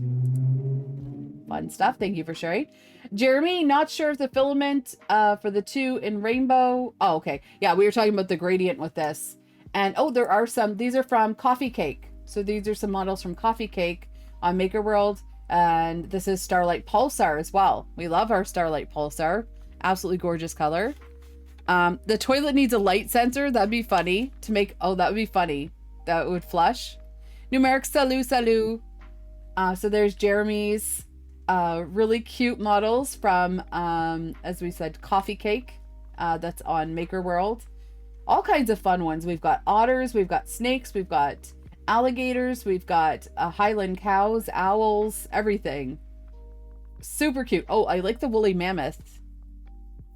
Fun stuff. Thank you for sharing. Jeremy, not sure if the filament for the two in rainbow. Oh, okay. Yeah, we were talking about the gradient with this. And oh, there are some. These are from Coffee Cake. So these are some models from Coffee Cake on Maker World. And this is Starlight Pulsar as well. We love our Starlight Pulsar. Absolutely gorgeous color. The toilet needs a light sensor. That'd be funny to make. Oh, that would be funny. That would flush. Numeric salut, salut. So there's Jeremy's really cute models from, as we said, Coffee Cake. That's on Maker World. All kinds of fun ones. We've got otters, we've got snakes, we've got alligators, we've got Highland cows, owls, everything. Super cute. Oh, I like the woolly mammoth.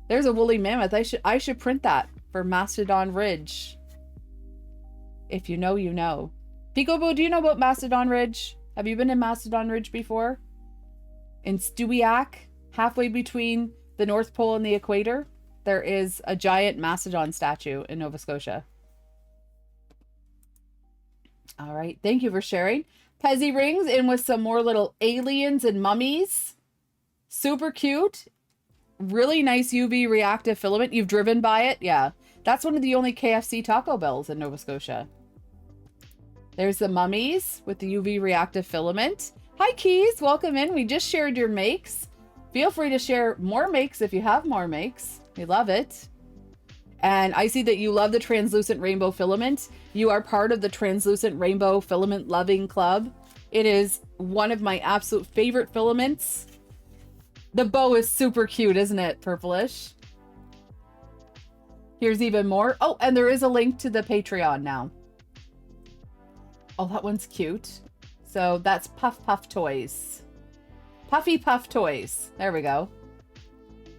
There's a woolly mammoth. I should print that for Mastodon Ridge. If you know, you know. Peekaboo, do you know about Mastodon Ridge? Have you been in Mastodon Ridge before? In Stewiacke, halfway between the North Pole and the equator, there is a giant Mastodon statue in Nova Scotia. All right, thank you for sharing. Pezzy rings in with some more little aliens and mummies. Super cute. Really nice UV reactive filament. You've driven by it? Yeah. That's one of the only KFC Taco Bells in Nova Scotia. There's the mummies with the UV reactive filament. Hi, Keys. Welcome in. We just shared your makes. Feel free to share more makes if you have more makes. We love it. And I see that you love the translucent rainbow filament. You are part of the translucent rainbow filament loving club. It is one of my absolute favorite filaments. The bow is super cute, isn't it, Purplish? Here's even more. Oh, and there is a link to the Patreon now. Oh, that one's cute. So that's Puff Puff Toys. Puffy Puff Toys. There we go.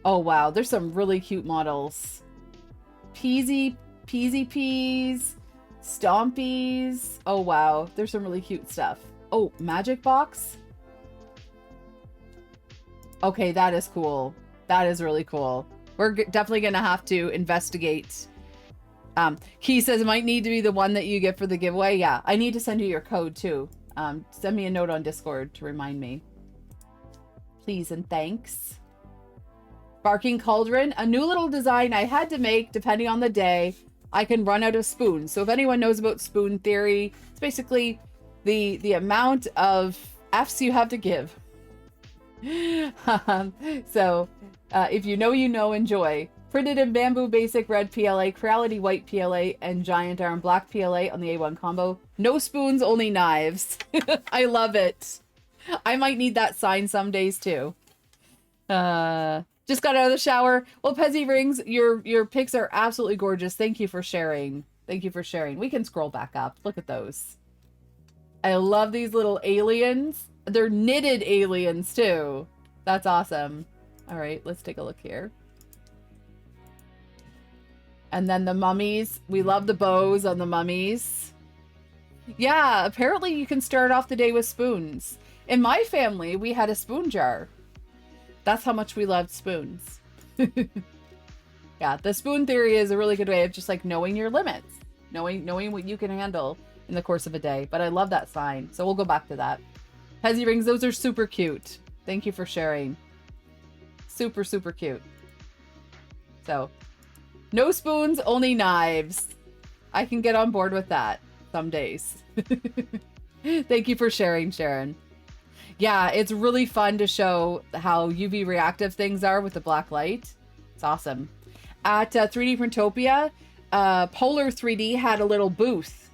Oh, wow. There's some really cute models. Peasy Peas. Stompies. Oh, wow. There's some really cute stuff. Oh, Magic Box. Okay, that is cool. That is really cool. We're definitely going to have to investigate. Key says it might need to be the one that you get for the giveaway. Yeah, I need to send you your code too. Send me a note on Discord to remind me. Please and thanks. Barking Cauldron, a new little design I had to make depending on the day. I can run out of spoons. So if anyone knows about spoon theory, it's basically the amount of F's you have to give. So if you know, enjoy. Printed in bamboo basic red PLA, Creality white PLA, and Giant Arm black PLA on the A1 combo. No spoons, only knives. I love it. I might need that sign some days too. Just got out of the shower. Well, Pezzy Rings, your pics are absolutely gorgeous. Thank you for sharing. Thank you for sharing. We can scroll back up. Look at those. I love these little aliens. They're knitted aliens too. That's awesome. All right, let's take a look here. And then the mummies. We love the bows on the mummies. Yeah, apparently you can start off the day with spoons. In my family, we had a spoon jar. That's how much we loved spoons. Yeah, the spoon theory is a really good way of just like knowing your limits, knowing what you can handle in the course of a day. But I love that sign, so we'll go back to that. Pezzy rings, those are super cute. Thank you for sharing. Super, super cute. So, no spoons, only knives. I can get on board with that some days. Thank you for sharing, Sharon. Yeah, it's really fun to show how UV reactive things are with the black light. It's awesome. At 3D Printopia, Polar 3D had a little booth,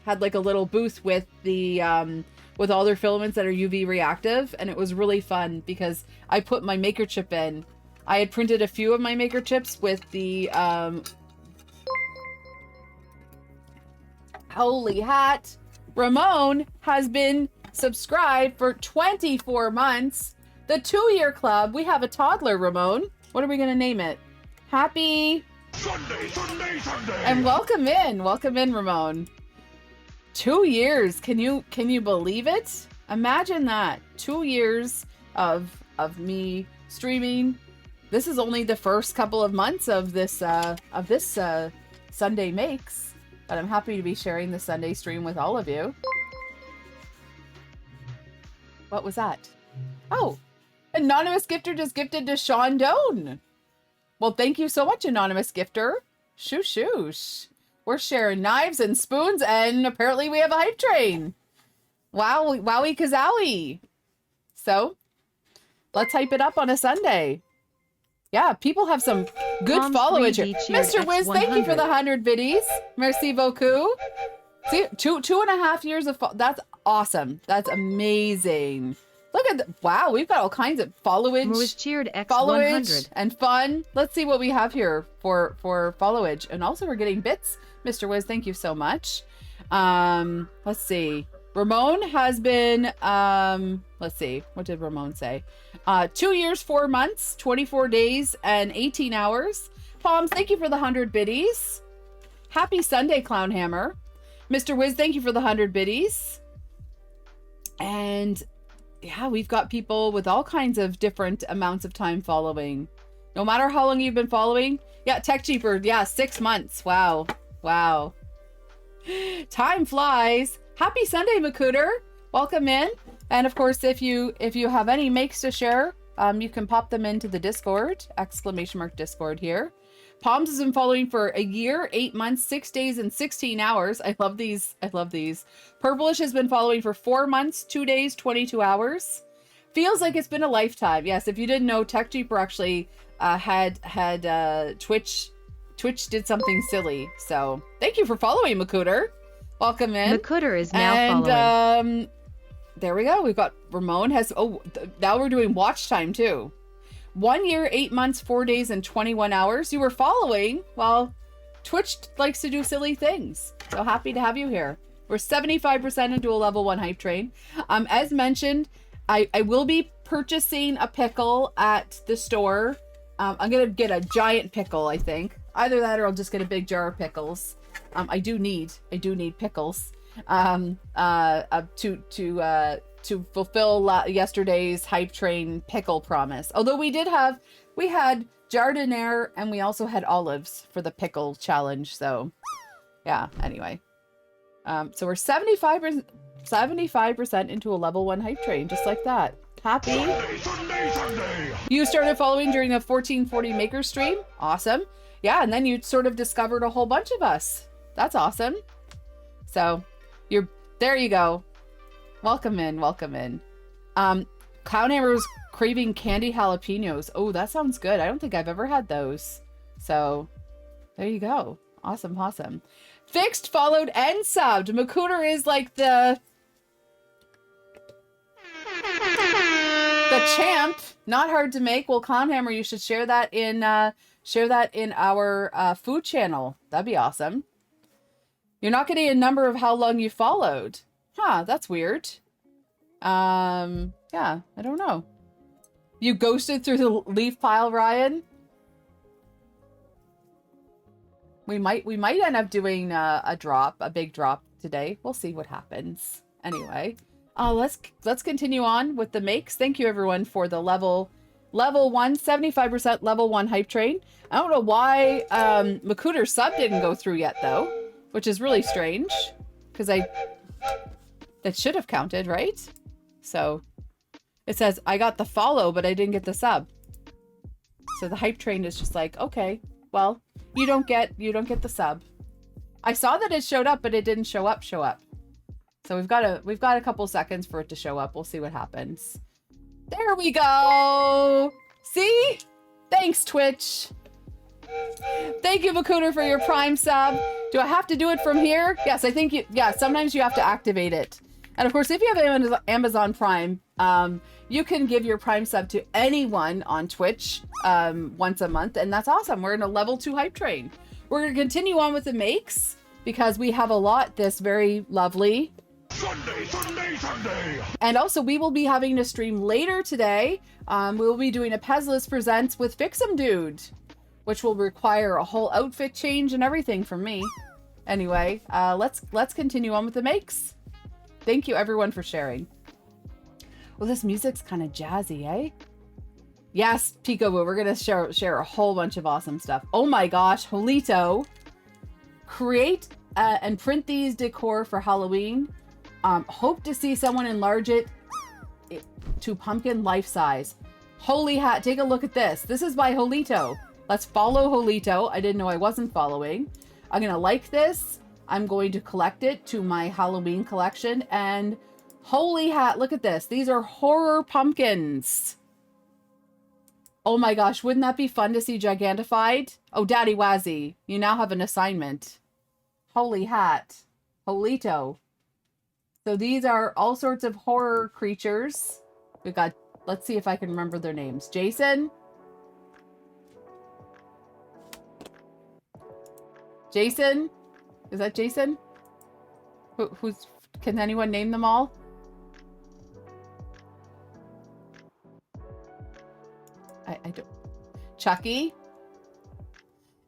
with the with all their filaments that are UV reactive, and it was really fun because I put my maker chip in. I had printed a few of my maker chips with the holy hat. Ramon has been subscribed for 24 months. The 2-year club. We have a toddler, Ramon. What are we gonna name it? Happy Sunday. And welcome in, Ramon. 2 years. Can you believe it? Imagine that. 2 years of me streaming. This is only the first couple of months of this Sunday Makes, but I'm happy to be sharing the Sunday stream with all of you. What was that? Oh, anonymous gifter just gifted to Sean Doan. Well, thank you so much, anonymous gifter. Shoosh. We're sharing knives and spoons, and apparently we have a hype train. Wow, wowie kazowie. So, let's hype it up on a Sunday. Yeah, people have some good followage here. Mr. Wiz, thank you for the 100 biddies. Merci beaucoup. See, 2.5 years of that's awesome. That's amazing. Look at wow, we've got all kinds of followage, cheered X100 and fun. Let's see what we have here for followage, and also we're getting bits. Mr. Wiz, thank you so much. Let's see. Ramon has been let's see, what did Ramon say? 2 years, 4 months, 24 days, and 18 hours. Palms, thank you for the 100 biddies. Happy Sunday, Clownhammer. Mr. Wiz, thank you for the 100 biddies. And yeah, we've got people with all kinds of different amounts of time following. No matter how long you've been following. Yeah, Tech Cheaper. Yeah, 6 months. Wow. Wow. Time flies. Happy Sunday, Makuder. Welcome in. And of course, if you have any makes to share, you can pop them into the Discord, !Discord here. Palms has been following for a year, 8 months, 6 days, and 16 hours. I love these. I love these. Purplish has been following for 4 months, 2 days, 22 hours. Feels like it's been a lifetime. Yes, if you didn't know, TechJeeper actually had Twitch did something silly. So thank you for following, Makuder. Welcome in. Makuder is now following. There we go. We've got Ramon has. Oh, now we're doing watch time too. 1 year, 8 months, 4 days, and 21 hours. You were following. Well, Twitch likes to do silly things. So happy to have you here. We're 75% into a level 1 hype train. As mentioned, I will be purchasing a pickle at the store. I'm gonna get a giant pickle, I think. Either that or I'll just get a big jar of pickles. I do need pickles. To fulfill yesterday's hype train pickle promise. Although we had jardiniere and we also had olives for the pickle challenge. So yeah, anyway. So we're 75% into a level 1 hype train, just like that. Happy. Sunday. You started following during the 1440 maker stream. Awesome. Yeah, and then you sort of discovered a whole bunch of us. That's awesome. So there you go. Welcome in. Clownhammer's craving candy jalapenos. Oh, that sounds good. I don't think I've ever had those. So, there you go. Awesome. Fixed, followed, and subbed. Makuder is like the champ. Not hard to make. Well, Clownhammer, you should share that in our food channel. That'd be awesome. You're not getting a number of how long you followed. Huh, that's weird. Yeah, I don't know. You ghosted through the leaf pile, Ryan? We might end up doing a big drop today. We'll see what happens. Anyway, let's continue on with the makes. Thank you everyone for the level 1, 75% level 1 hype train. I don't know why Makuder's sub didn't go through yet though, which is really strange because that should have counted, right? So it says I got the follow, but I didn't get the sub. So the hype train is just like, okay, well, you don't get the sub. I saw that it showed up, but it didn't show up. So we've got a couple seconds for it to show up. We'll see what happens. There we go. See? Thanks, Twitch. Thank you, Makuder, for your Prime sub. Do I have to do it from here? Yes, I think sometimes you have to activate it. And of course, if you have Amazon Prime, you can give your Prime sub to anyone on Twitch once a month, and that's awesome. We're in a level 2 hype train. We're going to continue on with the makes because we have a lot this very lovely. Sunday. And also, we will be having a stream later today. We'll be doing a pezliz Presents with Fix'em Dude, which will require a whole outfit change and everything from me. Anyway, let's continue on with the makes. Thank you everyone for sharing. Well, this music's kind of jazzy, eh? Yes, Peekaboo, we're gonna share a whole bunch of awesome stuff. Oh my gosh, Holito. Create and print these decor for Halloween. Hope to see someone enlarge it to pumpkin life size. Holy hat, take a look at this. This is by Holito. Let's follow Holito. I didn't know I wasn't following. I'm gonna like this. I'm going to collect it to my Halloween collection. And holy hat, look at this. These are horror pumpkins. Oh my gosh, wouldn't that be fun to see gigantified? Oh, Daddy Wazzy, you now have an assignment. Holy hat. Holito. So these are all sorts of horror creatures. We've got, let's see if I can remember their names. Jason. Jason? Is that Jason? Who's, can anyone name them all? I don't. Chucky.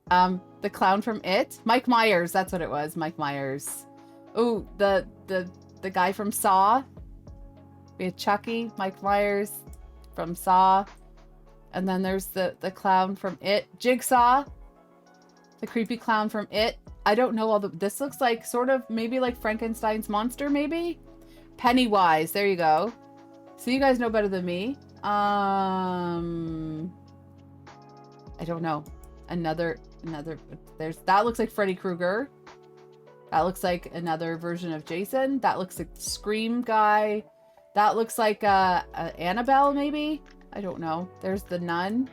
The clown from It. Mike Myers, that's what it was. Mike Myers. Ooh, the guy from Saw. We had Chucky, Mike Myers from Saw. And then there's the clown from It. Jigsaw. The creepy clown from It. I don't know all the... This looks like sort of maybe like Frankenstein's monster, maybe? Pennywise. There you go. So you guys know better than me. I don't know. Another... There's... That looks like Freddy Krueger. That looks like another version of Jason. That looks like Scream guy. That looks like Annabelle, maybe? I don't know. There's the nun.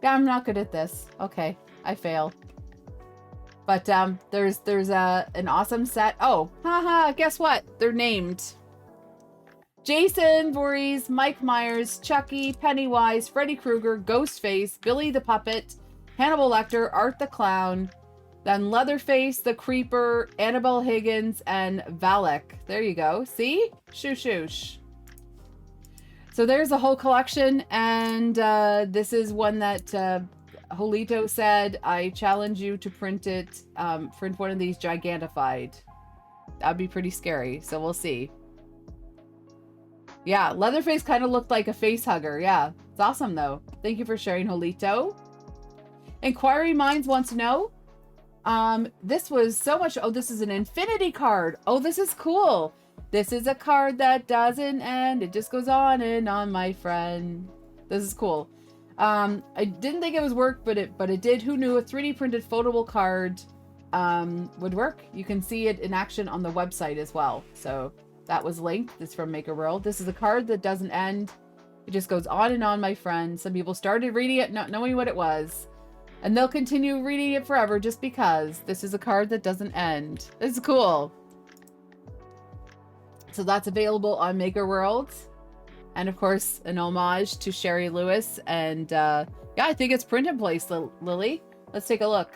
Yeah, I'm not good at this. Okay, I fail. But there's an awesome set. Oh, haha, guess what? They're named. Jason Voorhees, Mike Myers, Chucky, Pennywise, Freddy Krueger, Ghostface, Billy the Puppet, Hannibal Lecter, Art the Clown, then Leatherface, the Creeper, Annabelle Higgins, and Valak. There you go. See? Shoosh. So there's a whole collection, and this is one that Holito said, I challenge you to print it, print one of these gigantified. That'd be pretty scary, so we'll see. Yeah, Leatherface kind of looked like a face hugger. Yeah, it's awesome though. Thank you for sharing, Holito. Inquiry Minds wants to know, this was so much. Oh, this is an infinity card. Oh, this is cool. This is a card that doesn't end. It just goes on and on, my friend. This is cool. I didn't think it was work, but it did. Who knew a 3D printed foldable card would work? You can see it in action on the website as well. So that was linked. This is from Maker World. This is a card that doesn't end. It just goes on and on, my friend. Some people started reading it not knowing what it was, and they'll continue reading it forever just because this is a card that doesn't end. It's cool. So that's available on Maker World. And of course, an homage to Sherry Lewis. And yeah, I think it's print in place, Lily. Let's take a look.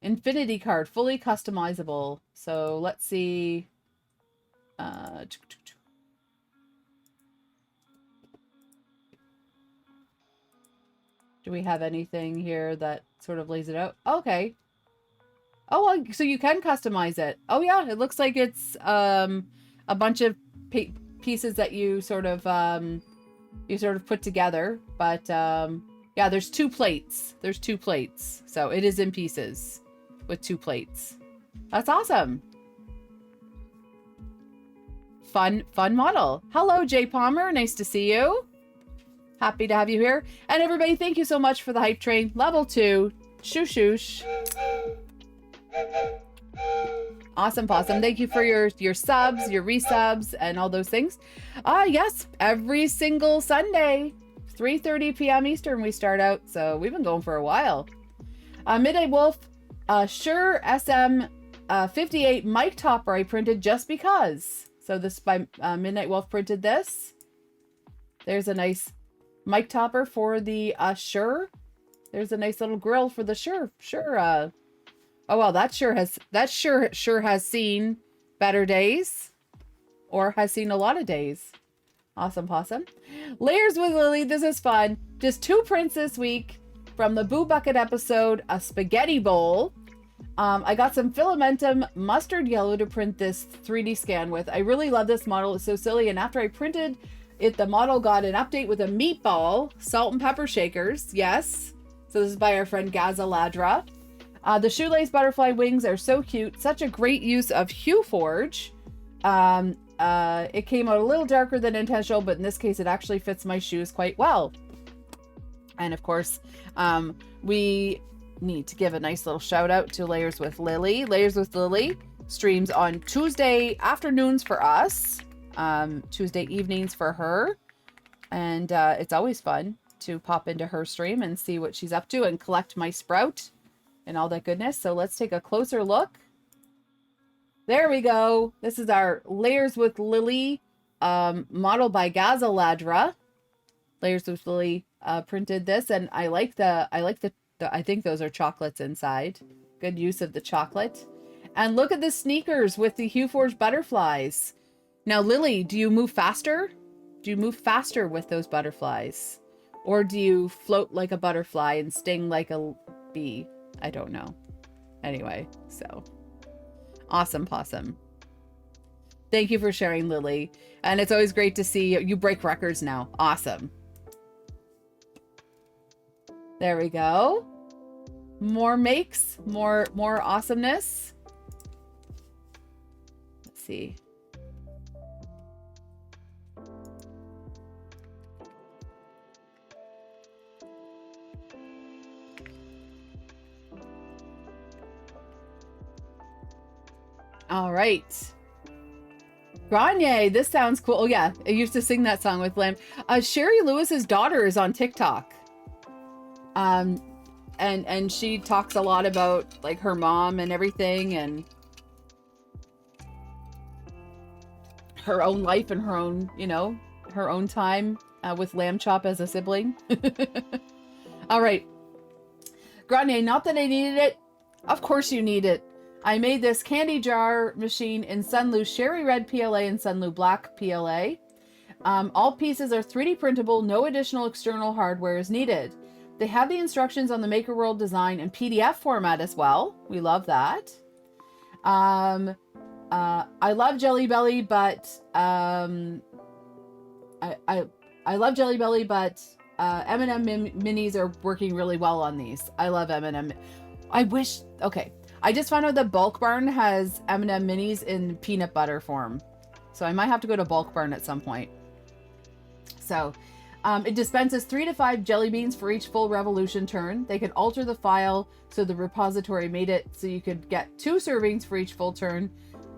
Infinity card, fully customizable. So let's see. Do we have anything here that sort of lays it out? Okay. Oh, well, so you can customize it. Oh yeah, it looks like it's a bunch of pieces that you sort of put together. But yeah, there's 2 plates. There's 2 plates, so it is in pieces with 2 plates. That's awesome. Fun model. Hello, Jay Palmer. Nice to see you. Happy to have you here. And everybody, thank you so much for the hype train. Level 2. Shoosh shoosh. Awesome possum. Thank you for your subs, your resubs, and all those things. Yes, every single Sunday, 3:30 p.m. Eastern, we start out. So we've been going for a while. Midnight Wolf, Shure SM 58 mic topper I printed just because. So this by Midnight Wolf printed this. There's a nice mic topper for the Shure. There's a nice little grill for the Shure. Oh well, that sure has seen better days, or has seen a lot of days. Awesome possum. Layers with Lily. This is fun. Just 2 prints this week from the Boo Bucket episode. A spaghetti bowl. I got some Filamentum mustard yellow to print this 3D scan with. I really love this model. It's so silly. And after I printed it, the model got an update with a meatball, salt and pepper shakers. Yes. So this is by our friend Gaza Ladra. The shoelace butterfly wings are so cute. Such a great use of Hue Forge. It came out a little darker than intentional, but in this case, it actually fits my shoes quite well. And of course, we need to give a nice little shout out to Layers with Lily. Layers with Lily streams on Tuesday afternoons for us, Tuesday evenings for her. And it's always fun to pop into her stream and see what she's up to and collect my sprout and all that goodness. So let's take a closer look. There we go. This is our Layers with Lily model by Gaza Ladra. Layers with Lily printed this, and I like the I think those are chocolates inside. Good use of the chocolate. And look at the sneakers with the Hue Forge butterflies. Now, Lily, do you move faster? Do you move faster with those butterflies? Or do you float like a butterfly and sting like a bee? I don't know. Anyway, so awesome possum. Thank you for sharing, Lily. And it's always great to see you break records now. Awesome. There we go. More makes, more awesomeness. Let's see. All right. Granye, this sounds cool. Oh yeah, I used to sing that song with Lamb. Sherry Lewis's daughter is on TikTok. And she talks a lot about like her mom and everything and her own life and her own, you know, her own time with Lamb Chop as a sibling. All right. Granye, not that I needed it. Of course you need it. I made this candy jar machine in Sunlu Sherry Red PLA and Sunlu Black PLA. All pieces are 3D printable. No additional external hardware is needed. They have the instructions on the Maker World design in PDF format as well. We love that. I love Jelly Belly, but I love Jelly Belly, but M&M minis are working really well on these. I love M&M. I wish. Okay, I just found out that Bulk Barn has M&M minis in peanut butter form, so I might have to go to Bulk Barn at some point. So. It dispenses 3 to 5 jelly beans for each full revolution turn. They could alter the file so the repository made it so you could get 2 servings for each full turn.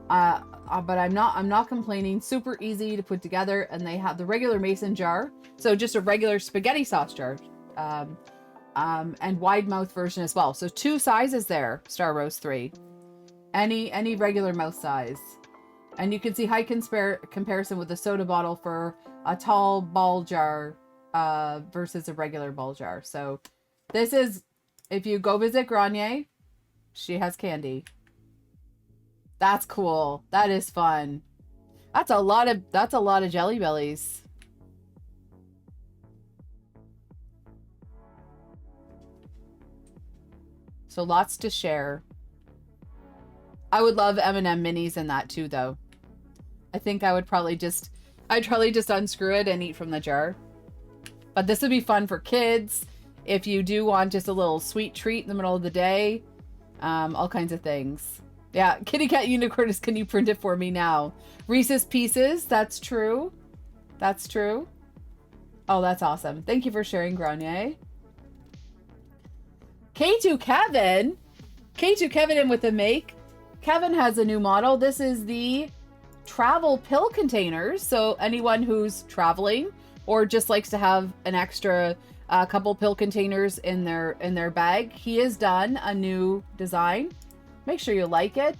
But I'm not complaining. Super easy to put together, and they have the regular mason jar, so just a regular spaghetti sauce jar, and wide mouth version as well. So 2 sizes there. Star Rose 3, any regular mouth size. And you can see high comparison with the soda bottle for a tall ball jar versus a regular ball jar. So this is, if you go visit Granye, she has candy. That's cool. That is fun. That's a lot of Jelly Bellies. So lots to share. I would love M&M minis in that too, though. I think I'd probably just unscrew it and eat from the jar. But this would be fun for kids. If you do want just a little sweet treat in the middle of the day, all kinds of things. Yeah, Kitty Cat Unicorn, can you print it for me now? Reese's Pieces, that's true. That's true. Oh, that's awesome. Thank you for sharing, Grenier. K2 Kevin in with the make. Kevin has a new model. This is the travel pill containers. So anyone who's traveling or just likes to have an extra couple pill containers in their bag, he has done a new design. Make sure you like it.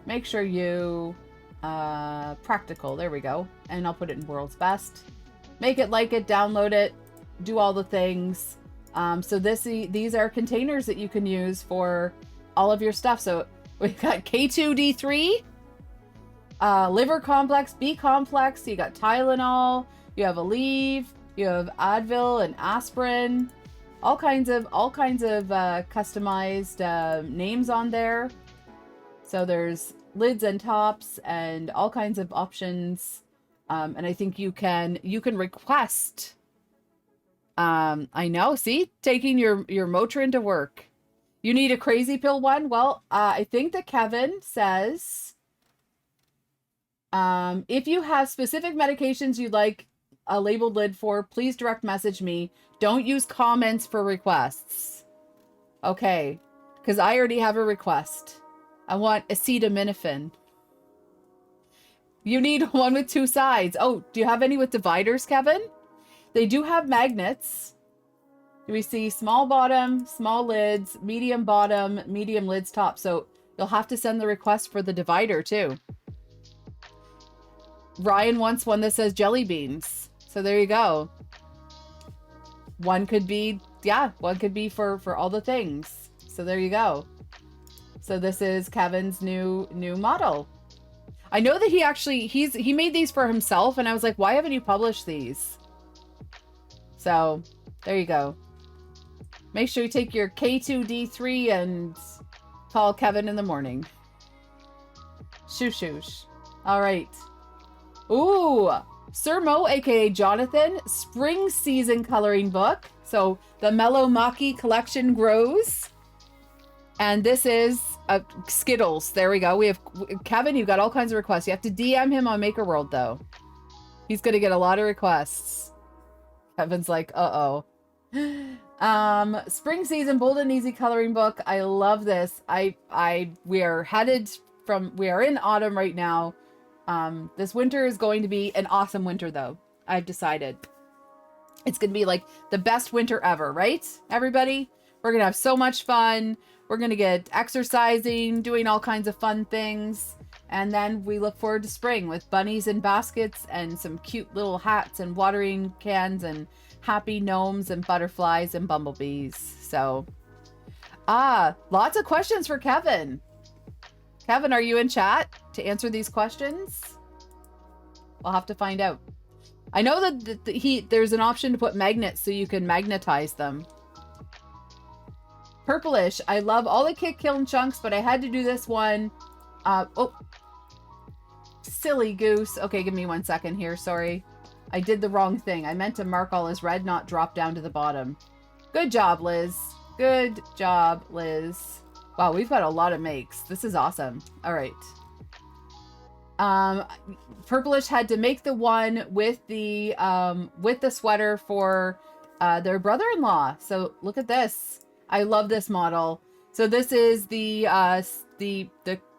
Make sure you practical. There we go. And I'll put it in World's Best. Make it, like it, download it, do all the things. So these are containers that you can use for all of your stuff. So we've got K2D3, liver complex, B complex. You got Tylenol. You have Aleve. You have Advil and aspirin. All kinds of customized names on there. So there's lids and tops and all kinds of options. And I think you can request. I know. See, taking your Motrin to work. You need a crazy pill one. Well, I think that Kevin says, if you have specific medications you'd like a labeled lid for, please direct message me. Don't use comments for requests. Okay, because I already have a request. I want acetaminophen. You need one with two sides. Oh, do you have any with dividers, Kevin? They do have magnets. We see small bottom, small lids, medium bottom, medium lids top. So you'll have to send the request for the divider too. Ryan wants one that says jelly beans. So there you go. One could be, yeah, one could be for all the things. So there you go. So this is Kevin's new model. I know that he made these for himself, and I was like, why haven't you published these? So there you go. Make sure you take your K2D3 and call Kevin in the morning. Shoosh. All right. Ooh, Sir Mo, aka Jonathan, spring season coloring book. So the Mellow Maki collection grows. And this is Skittles. There we go. We have Kevin, you've got all kinds of requests. You have to DM him on Maker World though. He's gonna get a lot of requests. Kevin's like, uh-oh. Spring season bold and easy coloring book. I love this. We are in autumn right now. This winter is going to be an awesome winter though. I've decided. It's going to be like the best winter ever, right? Everybody? We're going to have so much fun. We're going to get exercising, doing all kinds of fun things. And then we look forward to spring with bunnies and baskets and some cute little hats and watering cans and happy gnomes and butterflies and bumblebees. So, lots of questions for Kevin. Kevin, are you in chat to answer these questions? We'll have to find out. I know that there's an option to put magnets so you can magnetize them. Purplish, I love all the Kit Kiln chunks, but I had to do this one. Oh, silly goose. Okay, give me 1 second here. Sorry. I did the wrong thing. I meant to mark all as red, not drop down to the bottom. Good job, Liz. Good job, Liz. Wow, we've got a lot of makes. This is awesome. All right. Purplish had to make the one with the sweater for their brother-in-law. So look at this. I love this model. So this is the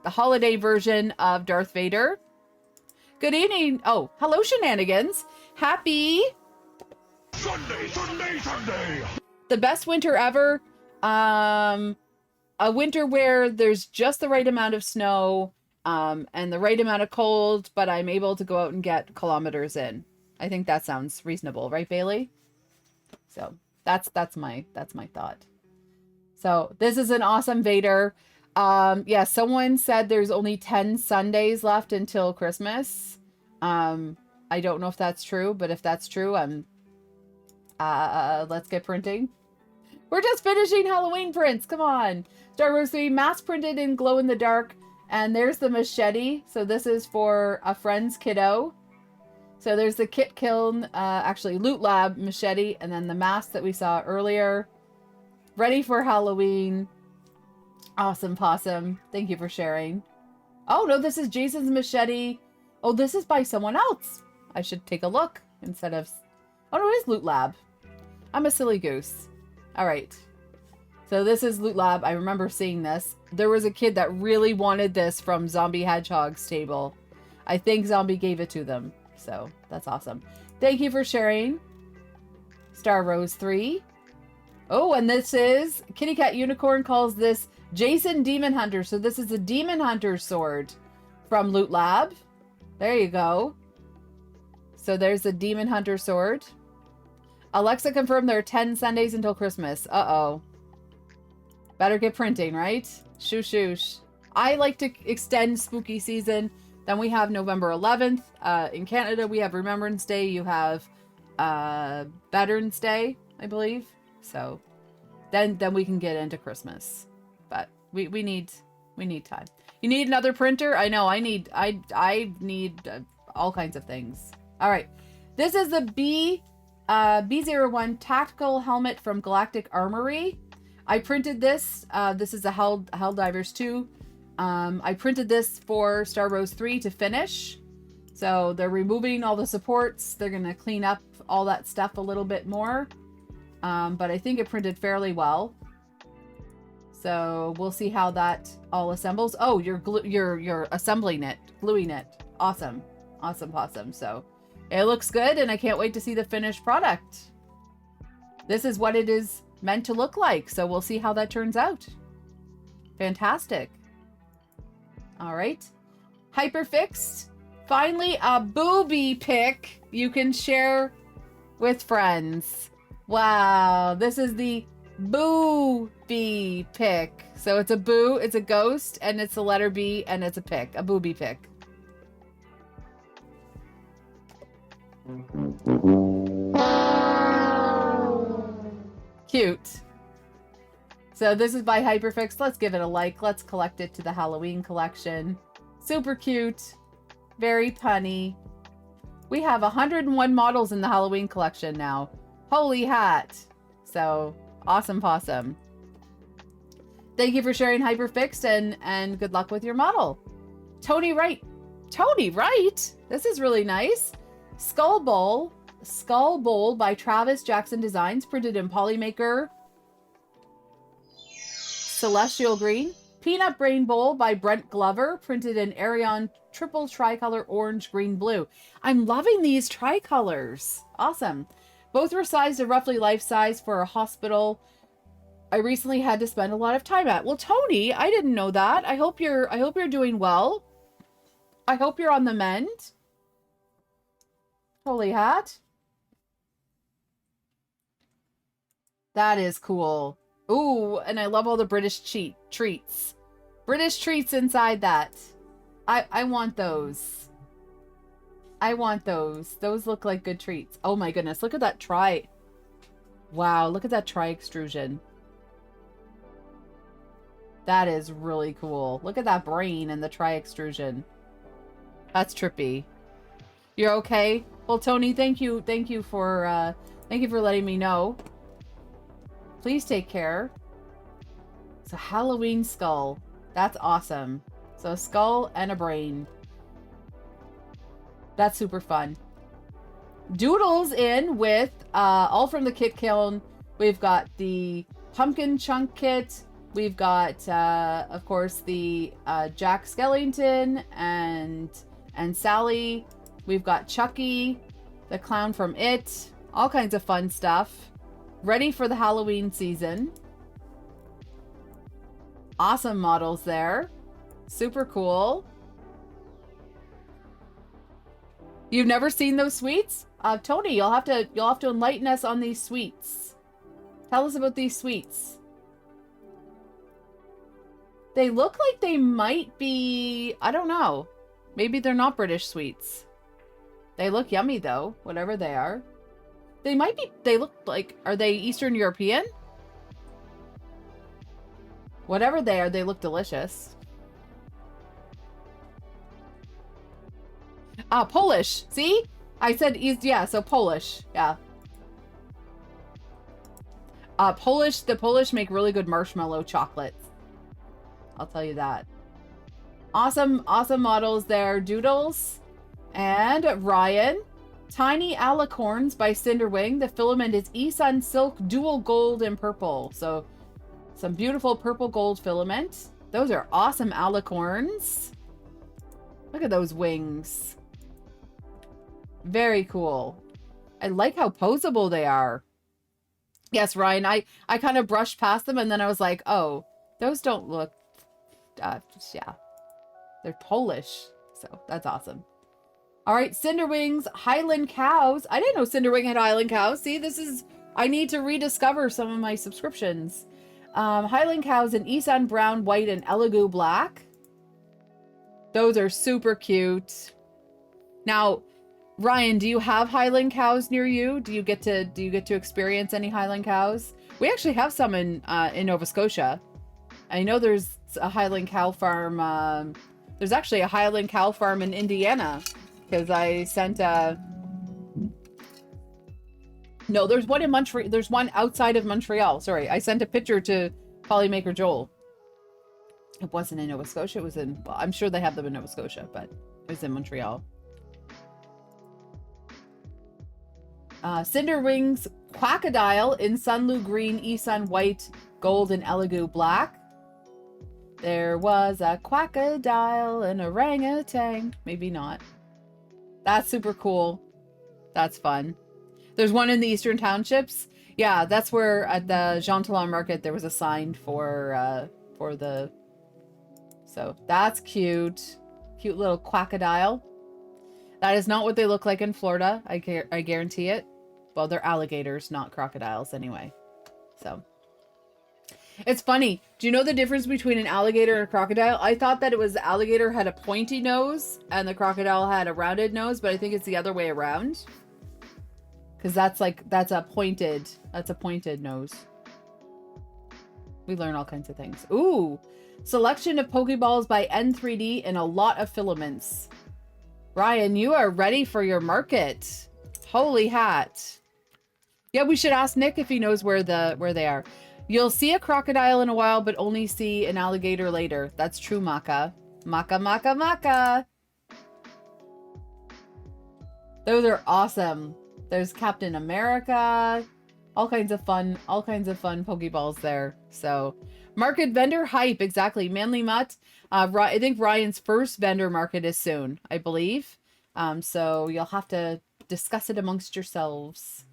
holiday version of Darth Vader. Good evening. Oh, hello, shenanigans. Happy Sunday. The best winter ever. A winter where there's just the right amount of snow and the right amount of cold, but I'm able to go out and get kilometers in. I think that sounds reasonable, right, Bailey? So that's my thought. So this is an awesome Vader. Yeah, someone said there's only 10 Sundays left until Christmas. I don't know if that's true, but if that's true, let's get printing. We're just finishing Halloween prints. Come on. Star Wars 3 mass printed in glow in the dark And there's the machete. So this is for a friend's kiddo. So there's the Kit Kiln, actually Loot Lab machete, and then the mask that we saw earlier. Ready for Halloween. Awesome Possum. Thank you for sharing. Oh, no, this is Jason's machete. Oh, this is by someone else. I should take a look instead of... Oh, no, it is Loot Lab. I'm a silly goose. All right. So this is Loot Lab. I remember seeing this. There was a kid that really wanted this from Zombie Hedgehog's table. I think Zombie gave it to them. So that's awesome. Thank you for sharing. Star Rose 3. Oh, and this is... Kitty Cat Unicorn calls this Jason Demon Hunter. So this is a Demon Hunter sword from Loot Lab. There you go. So there's the Demon Hunter sword. Alexa confirmed there are 10 Sundays until Christmas. Uh-oh. Better get printing, right? Shoosh, shoosh. I like to extend spooky season. Then we have November 11th. In Canada, we have Remembrance Day. You have Veterans Day, I believe. So then we can get into Christmas. But we need time. You need another printer? I know. I need all kinds of things. All right. This is the B01 tactical helmet from Galactic Armory. I printed this. This is a Helldivers 2. I printed this for Star Rose 3 to finish. So they're removing all the supports. They're going to clean up all that stuff a little bit more. But I think it printed fairly well. So we'll see how that all assembles. Oh, you're assembling it, gluing it. Awesome. Awesome Possum. So it looks good and I can't wait to see the finished product. This is what it is meant to look like. So we'll see how that turns out. Fantastic. All right. Hyperfixed. Finally, a booby pick you can share with friends. Wow. This is the booby pick. So it's a boo, it's a ghost, and it's the letter B, and it's a pick. A booby pick. Cute. So this is by Hyperfix. Let's give it a like. Let's collect it to the Halloween collection. Super cute. Very punny. We have 101 models in the Halloween collection now. Holy hat. So, awesome Possum. Thank you for sharing Hyperfixed and good luck with your model. Tony Wright. Tony Wright? This is really nice. Skull Bowl by Travis Jackson Designs, printed in Polymaker Celestial Green. Peanut Brain Bowl by Brent Glover, printed in Arion Triple Tricolor Orange, Green, Blue. I'm loving these tricolors. Awesome. Both were sized to roughly life size for a hospital I recently had to spend a lot of time at. Well, Tony, I didn't know that. I hope you're doing well. I hope you're on the mend. Holy hat. That is cool. Ooh, and I love all the British treats. British treats inside that. I want those. I want those. Those look like good treats. Oh my goodness, look at that tri. Wow, look at that tri-extrusion. That is really cool. Look at that brain and the tri-extrusion. That's trippy. You're okay? Well, Tony, thank you for letting me know. Please take care. It's a Halloween skull. That's awesome. So a skull and a brain. That's super fun. Doodles in with all from the Kit Kiln. We've got the Pumpkin Chunk Kit. We've got, of course, the Jack Skellington and Sally. We've got Chucky, the clown from It. All kinds of fun stuff. Ready for the Halloween season. Awesome models there. Super cool. You've never seen those sweets? Tony, you'll have to enlighten us on these sweets. Tell us about these sweets. They look like they might be, I don't know. Maybe they're not British sweets. They look yummy though, whatever they are. They might be, they look like, are they Eastern European? Whatever they are, they look delicious. Polish. See? I said East. Yeah, so Polish. Yeah. The Polish make really good marshmallow chocolates. I'll tell you that. Awesome models there. Doodles and Ryan. Tiny alicorns by Cinderwing. The filament is Esun Silk Dual Gold and Purple. So some beautiful purple gold filament. Those are awesome alicorns. Look at those wings. Very cool. I like how poseable they are. Yes, Ryan, I kind of brushed past them and then I was like, oh, those don't look, yeah, they're Polish. So that's awesome. All right, Cinderwings, Highland Cows. I didn't know Cinderwing had Highland Cows. See, I need to rediscover some of my subscriptions. Highland Cows in Esun Brown, White, and Elegoo Black. Those are super cute. Now, Ryan, do you have Highland Cows near you? Do you get to experience any Highland Cows? We actually have some in Nova Scotia. I know there's a Highland Cow farm. There's actually a Highland Cow farm in Indiana. Because I sent no, there's one in Montreal. There's one outside of Montreal. Sorry, I sent a picture to Polymaker Joel. It wasn't in Nova Scotia. It was in, well, I'm sure they have them in Nova Scotia, but it was in Montreal. Cinderwings Quackadile in Sunloo Green, Esun White, Gold, and Elegoo Black. There was a quackadile and orangutan. Maybe not. That's super cool. That's fun. There's one in the Eastern Townships. Yeah, that's where at the Jean Talon Market there was a sign for the. So that's cute. Cute little quackadile. That is not what they look like in Florida. I guarantee it. Well, they're alligators, not crocodiles anyway. So it's funny. Do you know the difference between an alligator and a crocodile? I thought that it was the alligator had a pointy nose and the crocodile had a rounded nose, but I think it's the other way around. Because that's a pointed nose. We learn all kinds of things. Ooh, selection of Pokeballs by N3D and a lot of filaments. Ryan, you are ready for your market. Holy hat. Yeah, we should ask Nick if he knows where they are. You'll see a crocodile in a while, but only see an alligator later. That's true, Maka. Maka. Those are awesome. There's Captain America. All kinds of fun Pokeballs there. So, market vendor hype, exactly. Manly Mutt. I think Ryan's first vendor market is soon, I believe. So you'll have to discuss it amongst yourselves.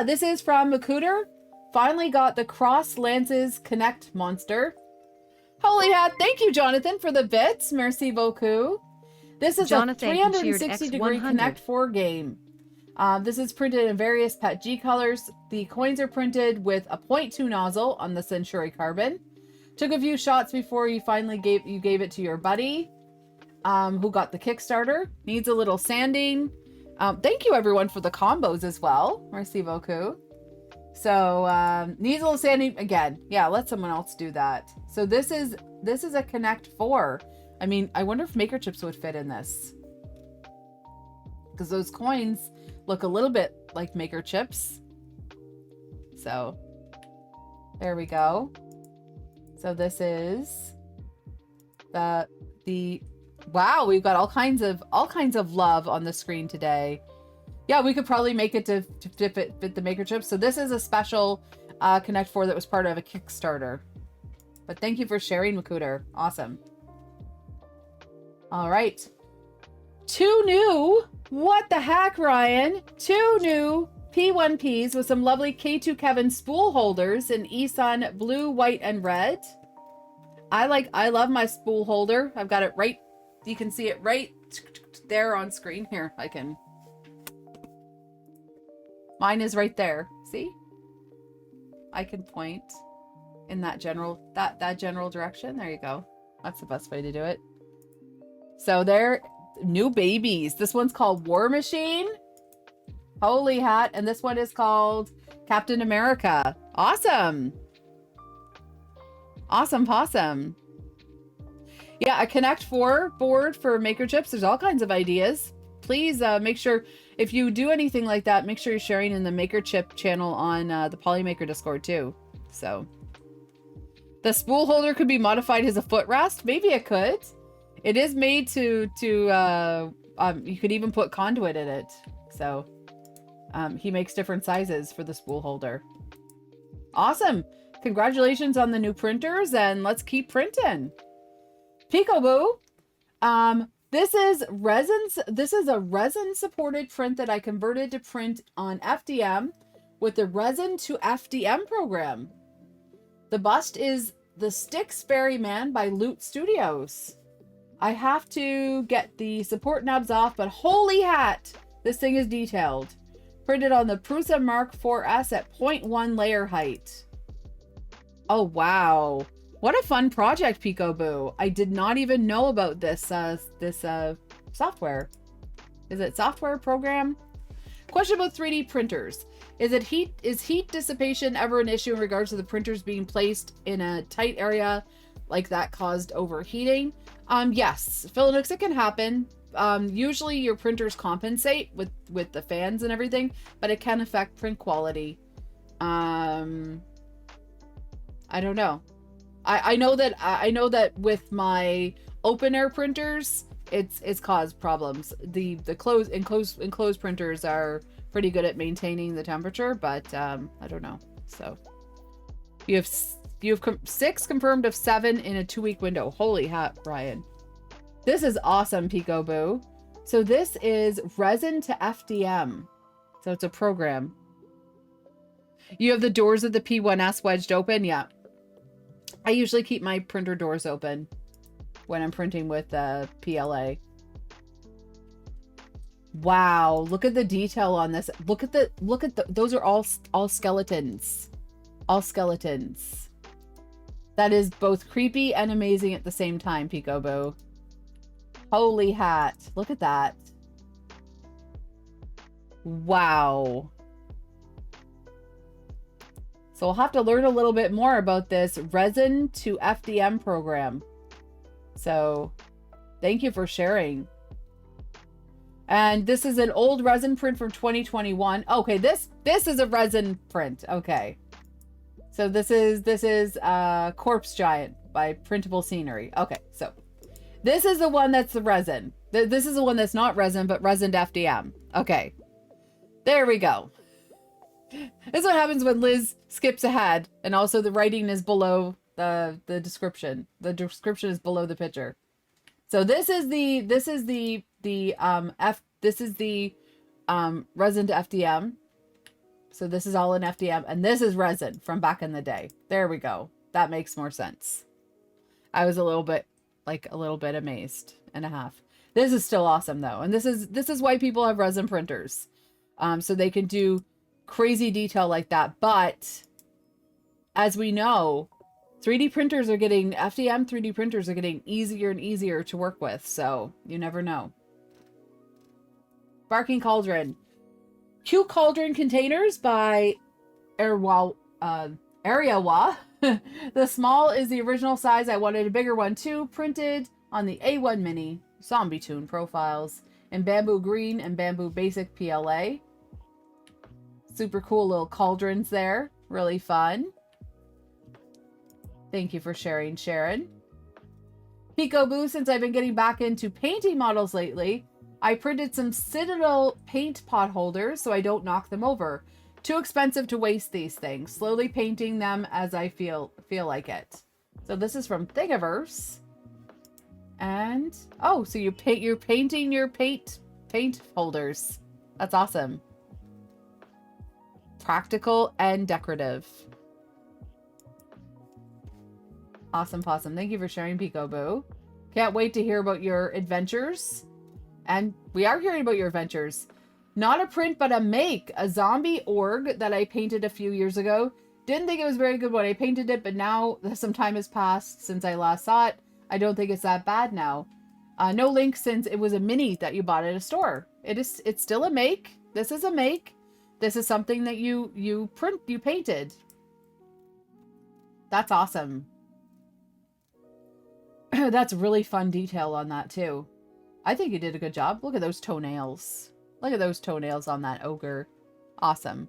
This is from Makuder. Finally got the Cross Lances Connect monster. Holy hat. Thank you, Jonathan, for the bits. Merci beaucoup. This is Jonathan, a 360-degree Connect 4 game. This is printed in various Pet G colors. The coins are printed with a 0.2 nozzle on the Century Carbon. Took a few shots before you finally gave it to your buddy, who got the Kickstarter. Needs a little sanding. Thank you everyone for the combos as well. Merci beaucoup. So needs a little sanding again. Yeah, let someone else do that. So this is a Connect 4. I mean, I wonder if Maker Chips would fit in this, because those coins look a little bit like Maker Chips. So there we go. So this is the wow, we've got all kinds of love on the screen today. Yeah, we could probably make it to fit the Maker Chips. So this is a special Connect 4 that was part of a Kickstarter. But thank you for sharing, Makuder. Awesome. All right. 2 new, what the heck, Ryan? 2 new P1Ps with some lovely K2 Kevin spool holders in Esun blue, white, and red. I love my spool holder. I've got it right, you can see it right there on screen. Here, mine is right there. See? I can point in that general direction. There you go. That's the best way to do it. So they're new babies. This one's called War Machine. Holy hat. And this one is called Captain America. Awesome. Awesome possum. Yeah, a Connect 4 board for Maker Chips. There's all kinds of ideas. please make sure if you do anything like that, make sure you're sharing in the Maker Chip channel on the Polymaker Discord too. So the spool holder could be modified as a footrest. Maybe it could. It is made to you could even put conduit in it. So he makes different sizes for the spool holder. Awesome. Congratulations on the new printers, and let's keep printing. Peekaboo. This is resins. This is a resin supported print that I converted to print on FDM with the resin to FDM program. The bust is the Styx Ferryman by Loot Studios. I have to get the support nubs off, but holy hat, this thing is detailed. Printed on the Prusa Mark IVS at 0.1 layer height. Oh, wow. What a fun project, Peekaboo. I did not even know about this software. Is it software program? Question about 3D printers. Is heat dissipation ever an issue in regards to the printers being placed in a tight area like that caused overheating? Yes, Philinux, it can happen. Usually your printers compensate with the fans and everything, but it can affect print quality. I don't know. I know that with my open air printers, it's caused problems. The enclosed printers are pretty good at maintaining the temperature, but I don't know. So you have 6 confirmed of 7 in a 2-week window. Holy hat, Brian. This is awesome, Peekaboo. So this is resin to FDM. So it's a program. You have the doors of the P1S wedged open? Yeah. I usually keep my printer doors open when I'm printing with PLA. Wow, look at the detail on this. Look at the those are all skeletons. All skeletons. That is both creepy and amazing at the same time, Peekaboo. Holy hat. Look at that. Wow. So we'll have to learn a little bit more about this resin to FDM program. So thank you for sharing. And this is an old resin print from 2021. Okay, this is a resin print. Okay. So this is Corpse Giant by Printable Scenery. Okay, so this is the one that's the resin. This is the one that's not resin, but resin to FDM. Okay. There we go. This is what happens when Liz skips ahead, and also the writing is below the description. The description is below the picture. So this is the resin to FDM. So this is all in FDM, and this is resin from back in the day. There we go. That makes more sense. I was a little bit amazed and a half. This is still awesome though, and this is why people have resin printers, so they can do crazy detail like that. But as we know, FDM 3D printers are getting easier and easier to work with, so you never know. Barking Cauldron. Cute Cauldron containers by Ariawa. The small is the original size. I wanted a bigger one too. Printed on the A1 Mini Zombie Tune profiles in Bamboo Green and Bamboo Basic PLA. Super cool little cauldrons there. Really fun. Thank you for sharing, Sharon. Peekaboo, since I've been getting back into painting models lately, I printed some Citadel paint pot holders so I don't knock them over. Too expensive to waste these things. Slowly painting them as I feel like it. So this is from Thingiverse. And oh, so you're painting your paint holders. That's awesome. Practical and decorative. Awesome possum. Thank you for sharing, Peekaboo. Can't wait to hear about your adventures. And we are hearing about your adventures. Not a print, but a make. A zombie org that I painted a few years ago. Didn't think it was very good when I painted it, but now some time has passed since I last saw it. I don't think it's that bad now. No link since it was a mini that you bought at a store. It's still a make. This is a make. This is something that you painted. That's awesome. That's really fun detail on that too. I think you did a good job. Look at those toenails. Look at those toenails on that ogre. Awesome.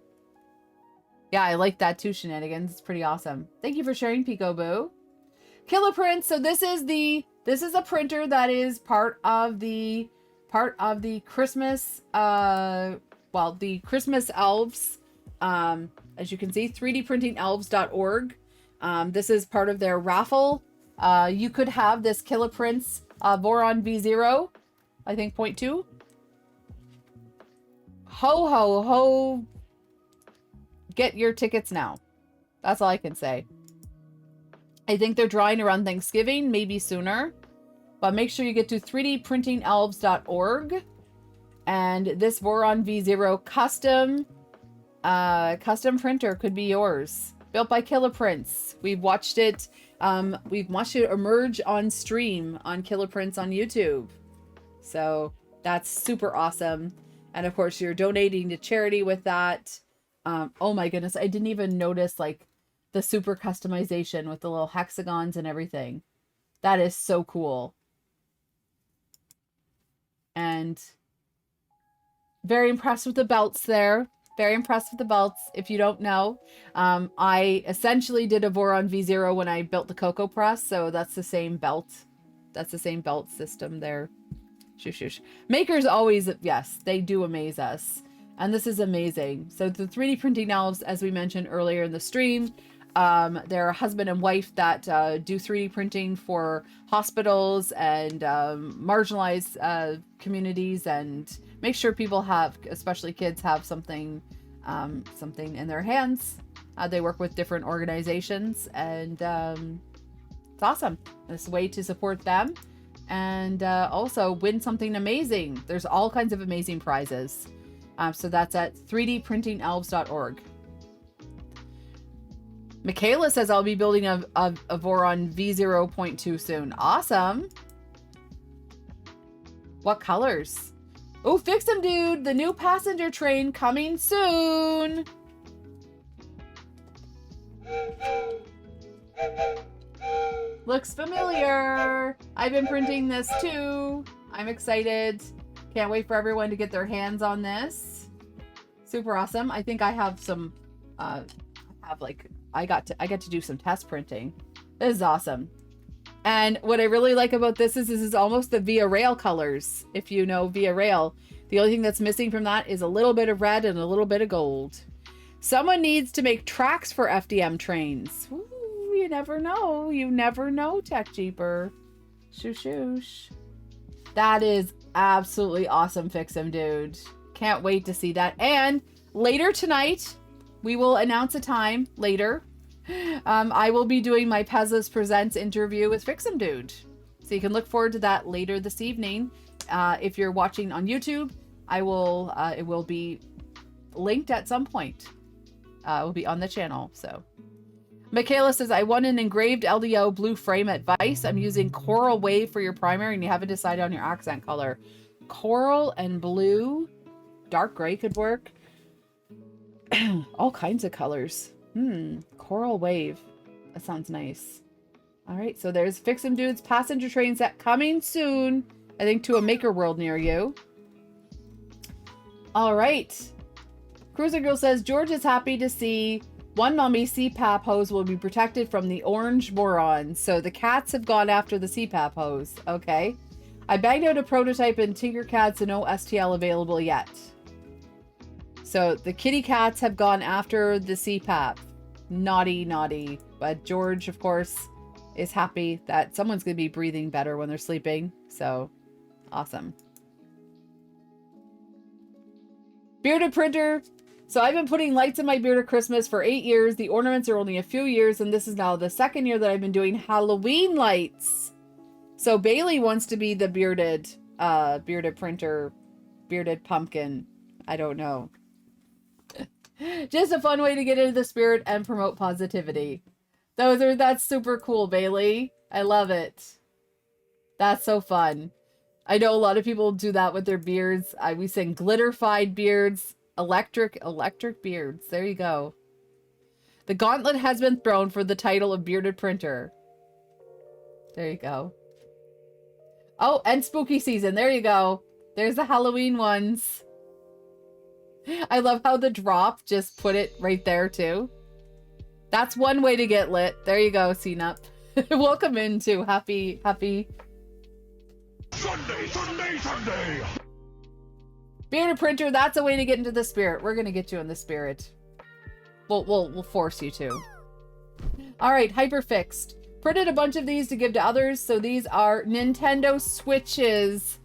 Yeah, I like that too, Shenanigans. It's pretty awesome. Thank you for sharing, Peekaboo. Kiloprints. So this is a printer that is part of the Christmas the Christmas elves. As you can see, 3dprintingelves.org. This is part of their raffle. You could have this Kiloprints Voron V0, I think 0.2. Ho ho ho. Get your tickets now. That's all I can say. I think they're drawing around Thanksgiving, maybe sooner. But make sure you get to 3dprintingelves.org. And this Voron V0 custom printer could be yours. Built by Kiloprints. We've watched it emerge on stream on Kiloprints on YouTube. So that's super awesome. And of course, you're donating to charity with that. Oh my goodness, I didn't even notice like the super customization with the little hexagons and everything. That is so cool. And very impressed with the belts there. Very impressed with the belts. If you don't know, I essentially did a Voron V0 when I built the Cocoa Press, so that's the same belt. That's the same belt system there. Shush. Makers always, yes, they do amaze us. And this is amazing. So the 3D printing elves, as we mentioned earlier in the stream, they're a husband and wife that do 3D printing for hospitals and marginalized communities, and make sure people have, especially kids, have something in their hands. They work with different organizations, and it's awesome. It's a way to support them and also win something amazing. There's all kinds of amazing prizes. So that's at 3dprintingelves.org. Michaela says, I'll be building a Voron V0.2 soon. Awesome. What colors? Oh, fix them, dude. The new passenger train coming soon. Looks familiar. I've been printing this too. I'm excited. Can't wait for everyone to get their hands on this. Super awesome. I think I have some, I get to do some test printing. This is awesome. And what I really like about this is almost the Via Rail colors. If you know Via Rail, the only thing that's missing from that is a little bit of red and a little bit of gold. Someone needs to make tracks for FDM trains. Ooh, you never know. You never know, Tech Jeeper. Shoosh. That is absolutely awesome, Fix'em, dude. Can't wait to see that. And later tonight, we will announce a time later. I will be doing my Pezliz Presents interview with Fix'em Dude. So you can look forward to that later this evening. If you're watching on YouTube, it will be linked at some point. It will be on the channel. So Michaela says, I want an engraved LDO blue frame at Vice. I'm using Coral Wave for your primary and you haven't decided on your accent color. Coral and blue. Dark gray could work. All kinds of colors. Coral Wave. That sounds nice. All right, so there's Fix'em Dude's passenger train set coming soon. I think to a Maker World near you. All right. Cruiser Girl says, George is happy to see one mummy CPAP hose will be protected from the orange morons. So the cats have gone after the CPAP hose. Okay. I bagged out a prototype in Tinkercad, so no STL available yet. So the kitty cats have gone after the CPAP. Naughty, naughty. But George, of course, is happy that someone's going to be breathing better when they're sleeping. So awesome. Bearded printer. So I've been putting lights in my bearded Christmas for 8 years. The ornaments are only a few years, and this is now the second year that I've been doing Halloween lights. So Bailey wants to be the bearded printer, bearded pumpkin. I don't know. Just a fun way to get into the spirit and promote positivity. That's super cool, Bailey. I love it. That's so fun. I know a lot of people do that with their beards. We sing glitterified beards, electric beards. There you go. The gauntlet has been thrown for the title of bearded printer. There you go. Oh, and spooky season. There you go. There's the Halloween ones. I love how the drop just put it right there too. That's one way to get lit. There you go, CNUP. Welcome into happy. Sunday. Bearded printer, that's a way to get into the spirit. We're gonna get you in the spirit. We'll force you to. All right, hyperfixed. Printed a bunch of these to give to others. So these are Nintendo Switches.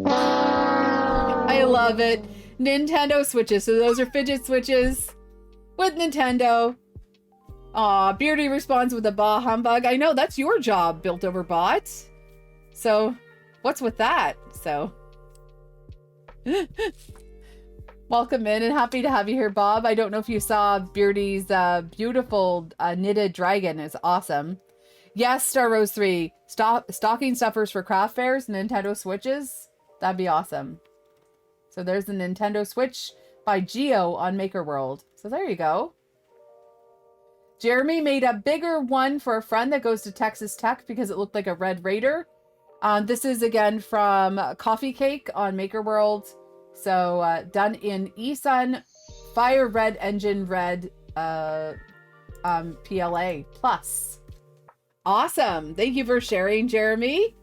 I love it. Nintendo Switches. So those are fidget switches with Nintendo. Aw, Beardy responds with a bah humbug. I know, that's your job, Built Over Bot. So, what's with that? So, welcome in and happy to have you here, Bob. I don't know if you saw Beardy's beautiful knitted dragon. It's awesome. Yes, Star Rose 3. Stocking stuffers for craft fairs, Nintendo Switches. That'd be awesome. So there's the Nintendo Switch by Geo on Maker World. So there you go. Jeremy made a bigger one for a friend that goes to Texas Tech because it looked like a Red Raider. This is again from Coffee Cake on Maker World. So done in eSun Fire Red Engine Red PLA Plus. Awesome. Thank you for sharing, Jeremy.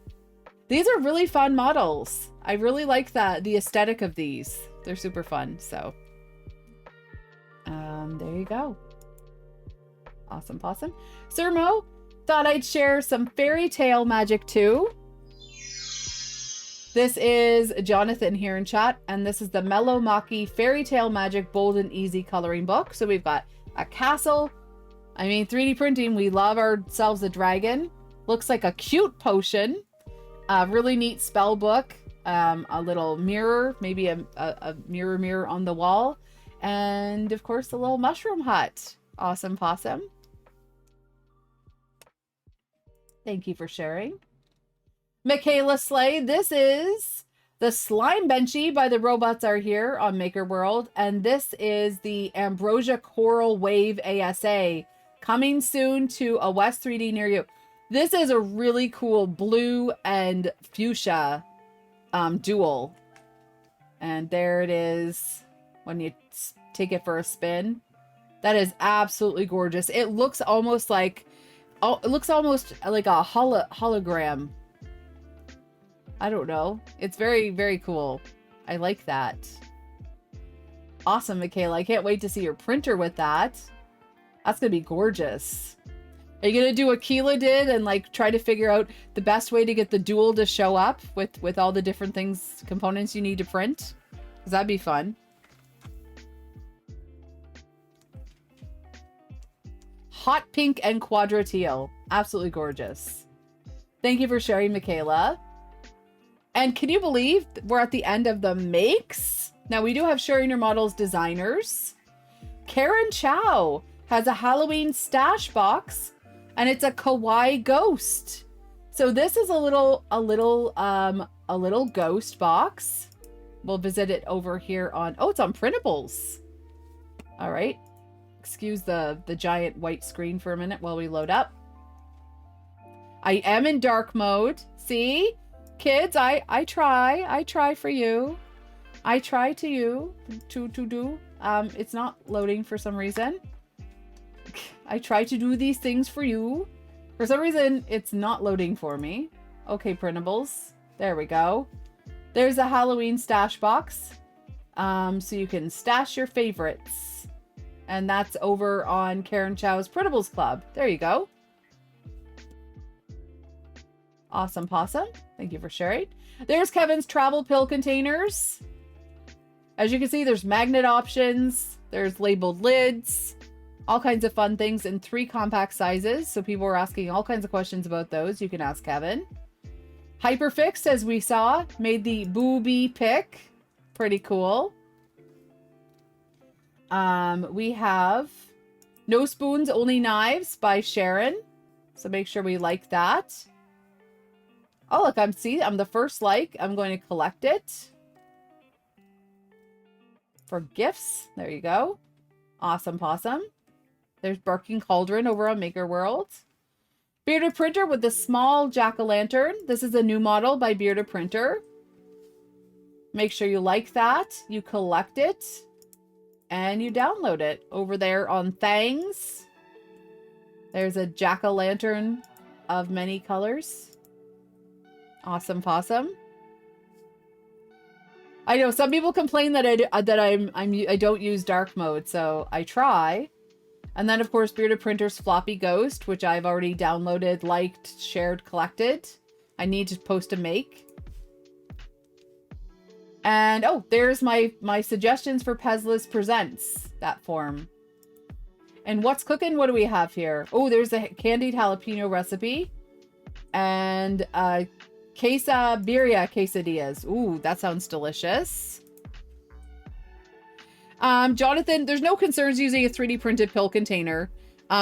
These are really fun models. I really like the aesthetic of these. They're super fun. So there you go. Awesome possum. Sermo, thought I'd share some fairy tale magic too. This is Jonathan here in chat, and this is the Mellow Maki Fairy Tale Magic Bold and Easy coloring book. So we've got a castle. I mean, 3D printing, we love ourselves a dragon. Looks like a cute potion. A really neat spell book. A little mirror, maybe a mirror on the wall. And of course, the little mushroom hut. Awesome possum. Thank you for sharing. Michaela Slay, this is the Slime Benchy by the Robots Are Here on Maker World. And this is the Ambrosia Coral Wave ASA. Coming soon to a West 3D near you. This is a really cool blue and fuchsia dual. And there it is when you take it for a spin. That is absolutely gorgeous. It looks almost like a hologram. I don't know. It's very, very cool. I like that. Awesome, Michaela. I can't wait to see your printer with that. That's going to be gorgeous. Are you going to do what Keela did and like try to figure out the best way to get the dual to show up with all the different things, components you need to print? Because that'd be fun. Hot pink and quadra teal. Absolutely gorgeous. Thank you for sharing, Michaela. And can you believe we're at the end of the makes? Now we do have sharing your models designers. Karen Chow has a Halloween stash box, and it's a kawaii ghost. So this is a little ghost box. We'll visit it over here on, oh, it's on printables. All right. Excuse the giant white screen for a minute while we load up. I am in dark mode. See? Kids, I try for you. I try to do. It's not loading for some reason. I try to do these things for you. For some reason, it's not loading for me. Okay, printables. There we go. There's a Halloween stash box. So you can stash your favorites. And that's over on Karen Chow's Printables Club. There you go. Awesome possum. Thank you for sharing. There's Kevin's travel pill containers. As you can see, there's magnet options. There's labeled lids. All kinds of fun things in 3 compact sizes. So people were asking all kinds of questions about those. You can ask Kevin. Hyperfix, as we saw, made the booby pick. Pretty cool. We have No Spoons, Only Knives by Sharon. So make sure we like that. Oh, look, I'm the first like. I'm going to collect it for gifts. There you go. Awesome possum. There's Barking Cauldron over on Maker World. Bearded Printer with the small jack-o'-lantern. This is a new model by Bearded Printer. Make sure you like that. You collect it. And you download it over there on Thangs. There's a jack-o'-lantern of many colors. Awesome possum. I know some people complain that I don't use dark mode, so I try. And then of course Bearded Printer's Floppy Ghost, which I've already downloaded, liked, shared, collected. I need to post a make. And oh, there's my suggestions for Pezliz Presents, that form. And what's cooking? What do we have here? Oh, there's a candied jalapeno recipe. And quesadilla quesadillas. Ooh, that sounds delicious. Jonathan, there's no concerns using a 3D printed pill container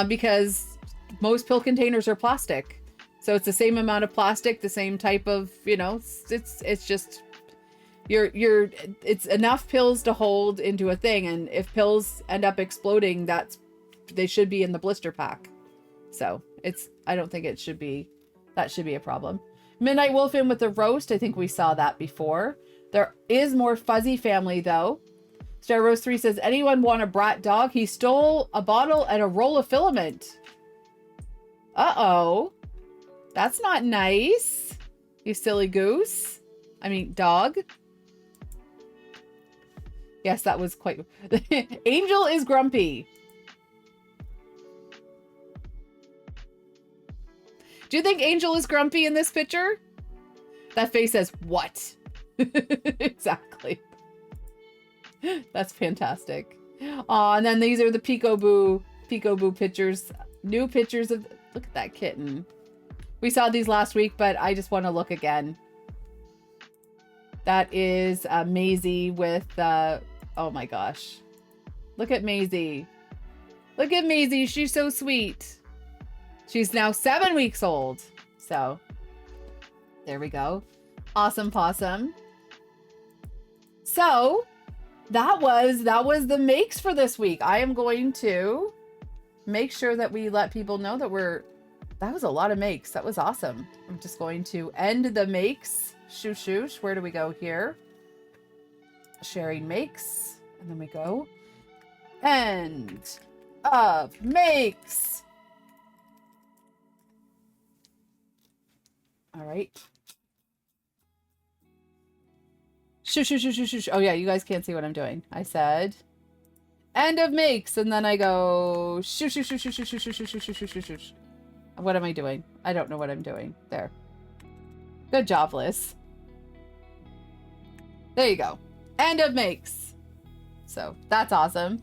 because most pill containers are plastic. So it's the same amount of plastic, the same type of, you know, it's just it's enough pills to hold into a thing, and if pills end up exploding, they should be in the blister pack. So I don't think that should be a problem. Midnight Wolfin with the roast, I think we saw that before. There is more Fuzzy Family though. Star Rose 3 says, anyone want a brat dog? He stole a bottle and a roll of filament. Uh-oh. That's not nice. You silly goose. I mean, dog. Yes, that was quite... Angel is grumpy. Do you think Angel is grumpy in this picture? That face says, what? Exactly. That's fantastic. Aw, and then these are the Peekaboo pictures. New pictures of... Look at that kitten. We saw these last week, but I just want to look again. That is Maisie with... oh my gosh. Look at Maisie. Look at Maisie. She's so sweet. She's now 7 weeks old. So, there we go. Awesome possum. So, that was the makes for this week. I am going to make sure that we let people know that that was a lot of makes. That was awesome. I'm just going to end the makes. Shoosh. Where do we go here? Sharing makes. And then we go. End of makes. All right. Shoosh. Oh yeah, you guys can't see what I'm doing. I said end of makes, and then I go shoosh. What am I doing? I don't know what I'm doing. There. Good job, Liz. There you go. End of makes. So that's awesome.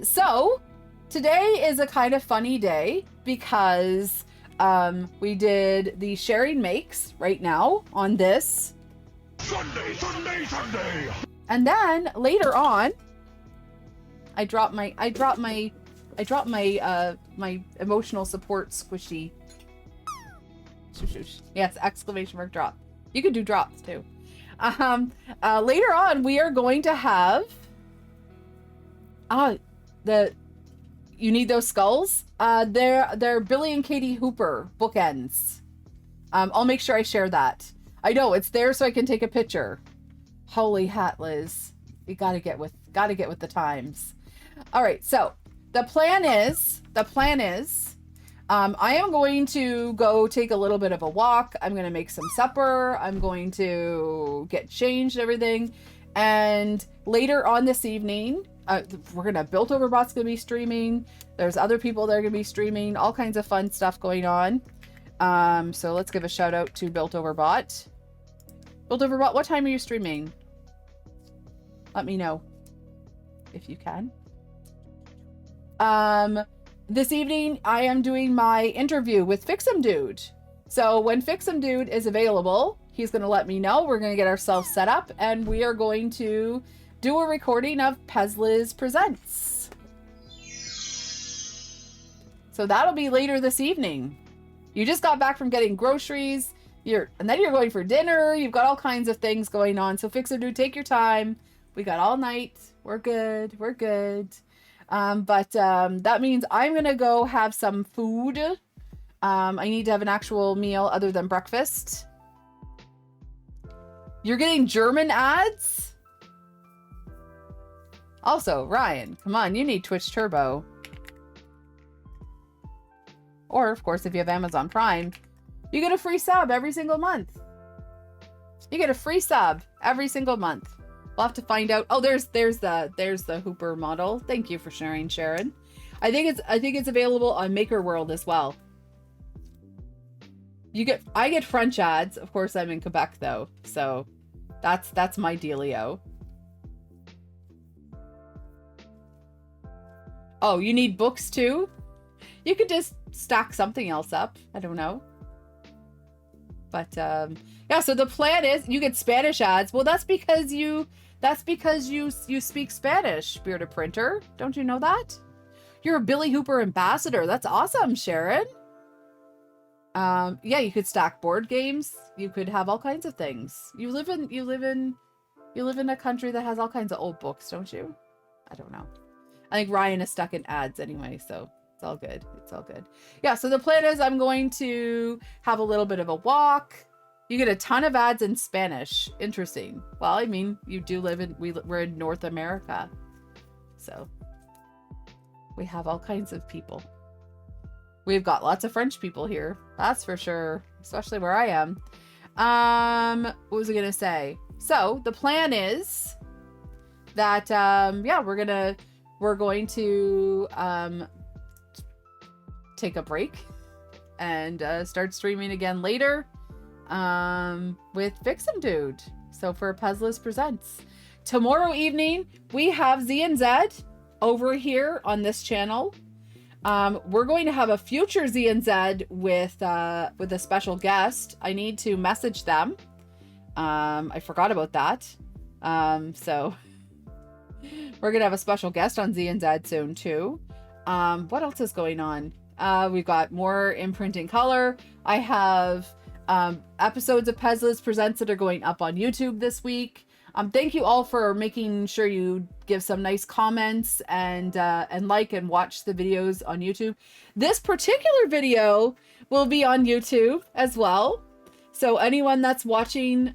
So today is a kind of funny day because we did the sharing makes right now on this. Sunday. And then later on, I dropped my emotional support squishy. Yes, exclamation mark drop. You could do drops too. Later on, we are going to have you need those skulls. They're Billy and Katie Hooper bookends. I'll make sure I share that. I know it's there so I can take a picture. Holy hat, Liz. You gotta get with the times. All right, so the plan is I am going to go take a little bit of a walk. I'm going to make some supper. I'm going to get changed and everything. And later on this evening, Built Overbot's going to be streaming. There's other people that are going to be streaming. All kinds of fun stuff going on. So let's give a shout out to Built Overbot. Built Overbot, what time are you streaming? Let me know if you can. This evening, I am doing my interview with Fix'em Dude. So when Fix'em Dude is available, he's going to let me know. We're going to get ourselves set up, and we are going to do a recording of Pezliz Presents. So that'll be later this evening. You just got back from getting groceries, and then you're going for dinner. You've got all kinds of things going on. So Fix'em Dude, take your time. We got all night. We're good. But that means I'm going to go have some food. I need to have an actual meal other than breakfast. You're getting German ads? Also, Ryan, come on, you need Twitch Turbo. Or, of course, if you have Amazon Prime, you get a free sub every single month. You get a free sub every single month. We'll have to find out. Oh, there's the Hooper model. Thank you for sharing, Sharon. I think it's available on Maker World as well. I get French ads. Of course, I'm in Quebec though, so that's my dealio. Oh, you need books too? You could just stack something else up. I don't know. But yeah, so the plan is you get Spanish ads. Well, that's because you speak Spanish, Bearded Printer. Don't you know that? You're a Billy Hooper ambassador. That's awesome, Sharon. Yeah, you could stack board games. You could have all kinds of things. You live in a country that has all kinds of old books, don't you? I don't know. I think Ryan is stuck in ads anyway, so it's all good. It's all good. Yeah, so the plan is I'm going to have a little bit of a walk. You get a ton of ads in Spanish. Interesting. Well, I mean, you do live in, we're in North America. So we have all kinds of people. We've got lots of French people here. That's for sure. Especially where I am. What was I going to say? So the plan is that, yeah, we're going to take a break and start streaming again later with Vixen Dude. So for Pezliz Presents. Tomorrow evening, we have Z and Z over here on this channel. We're going to have a future Z and Z with a special guest. I need to message them. I forgot about that. So we're going to have a special guest on Z and Z soon too. What else is going on? We've got more imprinting color. I have episodes of Pezliz Presents that are going up on YouTube this week. Thank you all for making sure you give some nice comments and like and watch the videos on YouTube. This particular video will be on YouTube as well. So anyone that's watching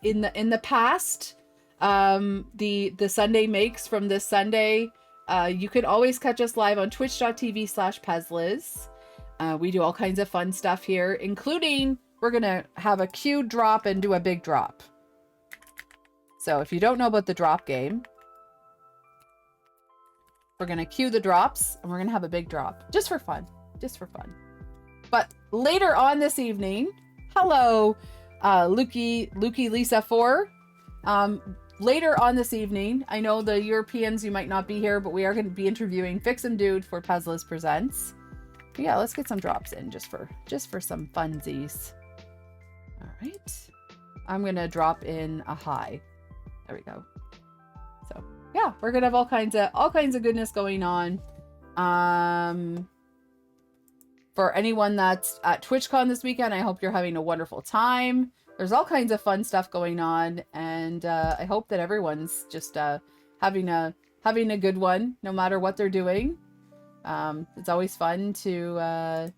in the past, the Sunday makes from this Sunday, you can always catch us live on twitch.tv/Pezliz. We do all kinds of fun stuff here, including we're gonna have a queued drop and do a big drop. So if you don't know about the drop game, we're going to queue the drops and we're going to have a big drop just for fun, But later on this evening, hello, Lukey Lisa 4. Later on this evening, I know the Europeans, you might not be here, but we are going to be interviewing Vixen Dude for Pezliz Presents. But yeah, let's get some drops in just for some funsies. All right. I'm going to drop in a high. There we go. So yeah, we're gonna have all kinds of goodness going on. For anyone that's at TwitchCon this weekend, I hope you're having a wonderful time. There's all kinds of fun stuff going on, and I hope that everyone's just having a good one, no matter what they're doing. It's always fun to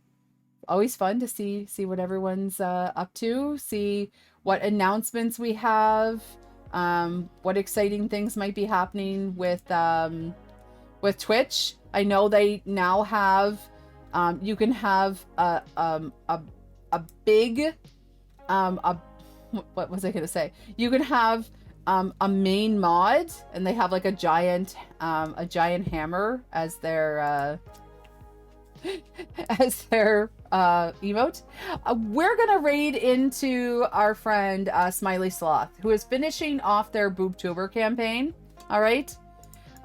see what everyone's up to, see what announcements we have. What exciting things might be happening with Twitch. I know they now have you can have a big what was I gonna say? You can have a main mod, and they have like a giant hammer as their emote. We're gonna raid into our friend Smiley Sloth, who is finishing off their Boobtuber campaign. All right,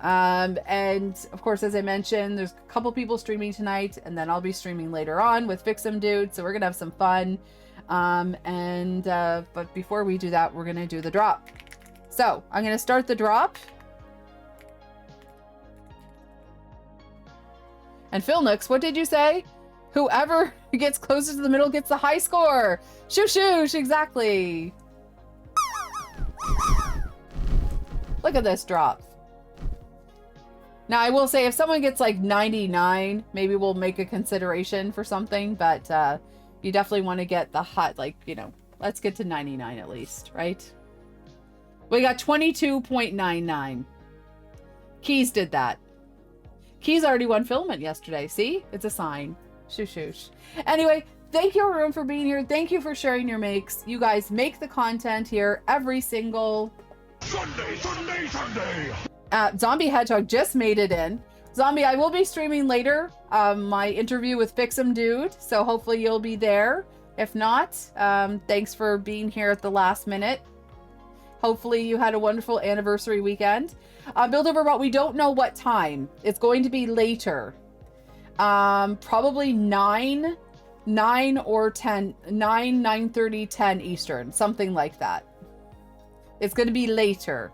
and of course, as I mentioned, there's a couple people streaming tonight, and then I'll be streaming later on with Vixen Dude, so we're gonna have some fun. But before we do that, we're gonna do the drop. So I'm gonna start the drop. And Phil Nooks, what did you say? Whoever gets closest to the middle gets the high score. Shoosh, exactly. Look at this drop. Now, I will say if someone gets like 99, maybe we'll make a consideration for something, but you definitely want to get the hot, like, you know, let's get to 99 at least, right? We got 22.99. Keys did that. Keys already won filament yesterday. See? It's a sign. Shoosh, shoosh. Anyway, thank you, everyone, for being here. Thank you for sharing your makes. You guys make the content here every single... Sunday! Zombie Hedgehog just made it in. Zombie, I will be streaming later my interview with Fix'em Dude, so hopefully you'll be there. If not, thanks for being here at the last minute. Hopefully you had a wonderful anniversary weekend. Build over about, we don't know what time. It's going to be later. Probably 9 or 10, 9:30, 10 Eastern, something like that. It's going to be later.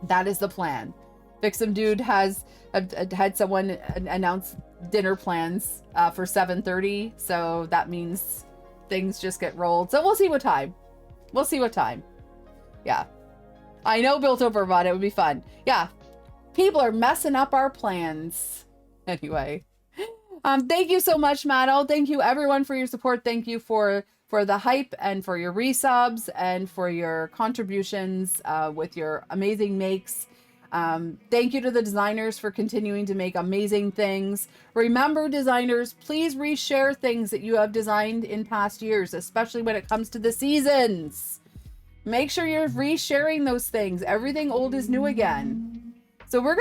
That is the plan. Fix'em Dude has had someone announce dinner plans for 7:30, so that means things just get rolled. So we'll see what time. We'll see what time. Yeah. I know Built Over Bot, it would be fun. Yeah. People are messing up our plans. Anyway. Thank you so much, Matto. Thank you everyone for your support. Thank you for the hype and for your resubs and for your contributions with your amazing makes. Thank you to the designers for continuing to make amazing things. Remember, designers, please reshare things that you have designed in past years, especially when it comes to the seasons. Make sure you're resharing those things. Everything old is new again. So we're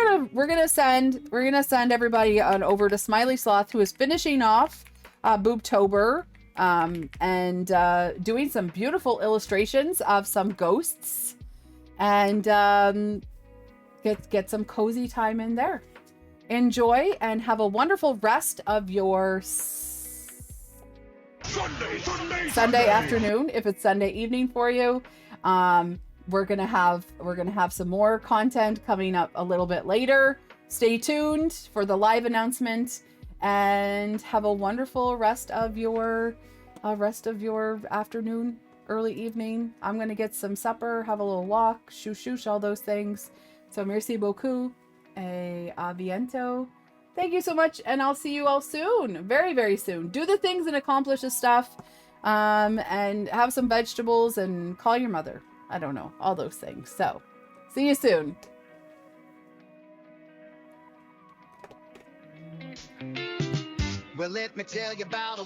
gonna send everybody on over to Smiley Sloth, who is finishing off Boobtober and doing some beautiful illustrations of some ghosts, and get some cozy time in there. Enjoy and have a wonderful rest of your Sunday afternoon. If it's Sunday evening for you, we're gonna have some more content coming up a little bit later. Stay tuned for the live announcement, and have a wonderful rest of your afternoon, early evening. I'm gonna get some supper, have a little walk, shoosh, all those things. So merci beaucoup, a bientôt. Thank you so much, and I'll see you all soon, very, very soon. Do the things and accomplish the stuff, and have some vegetables and call your mother. I don't know, all those things. So, see you soon. Well, let me tell you about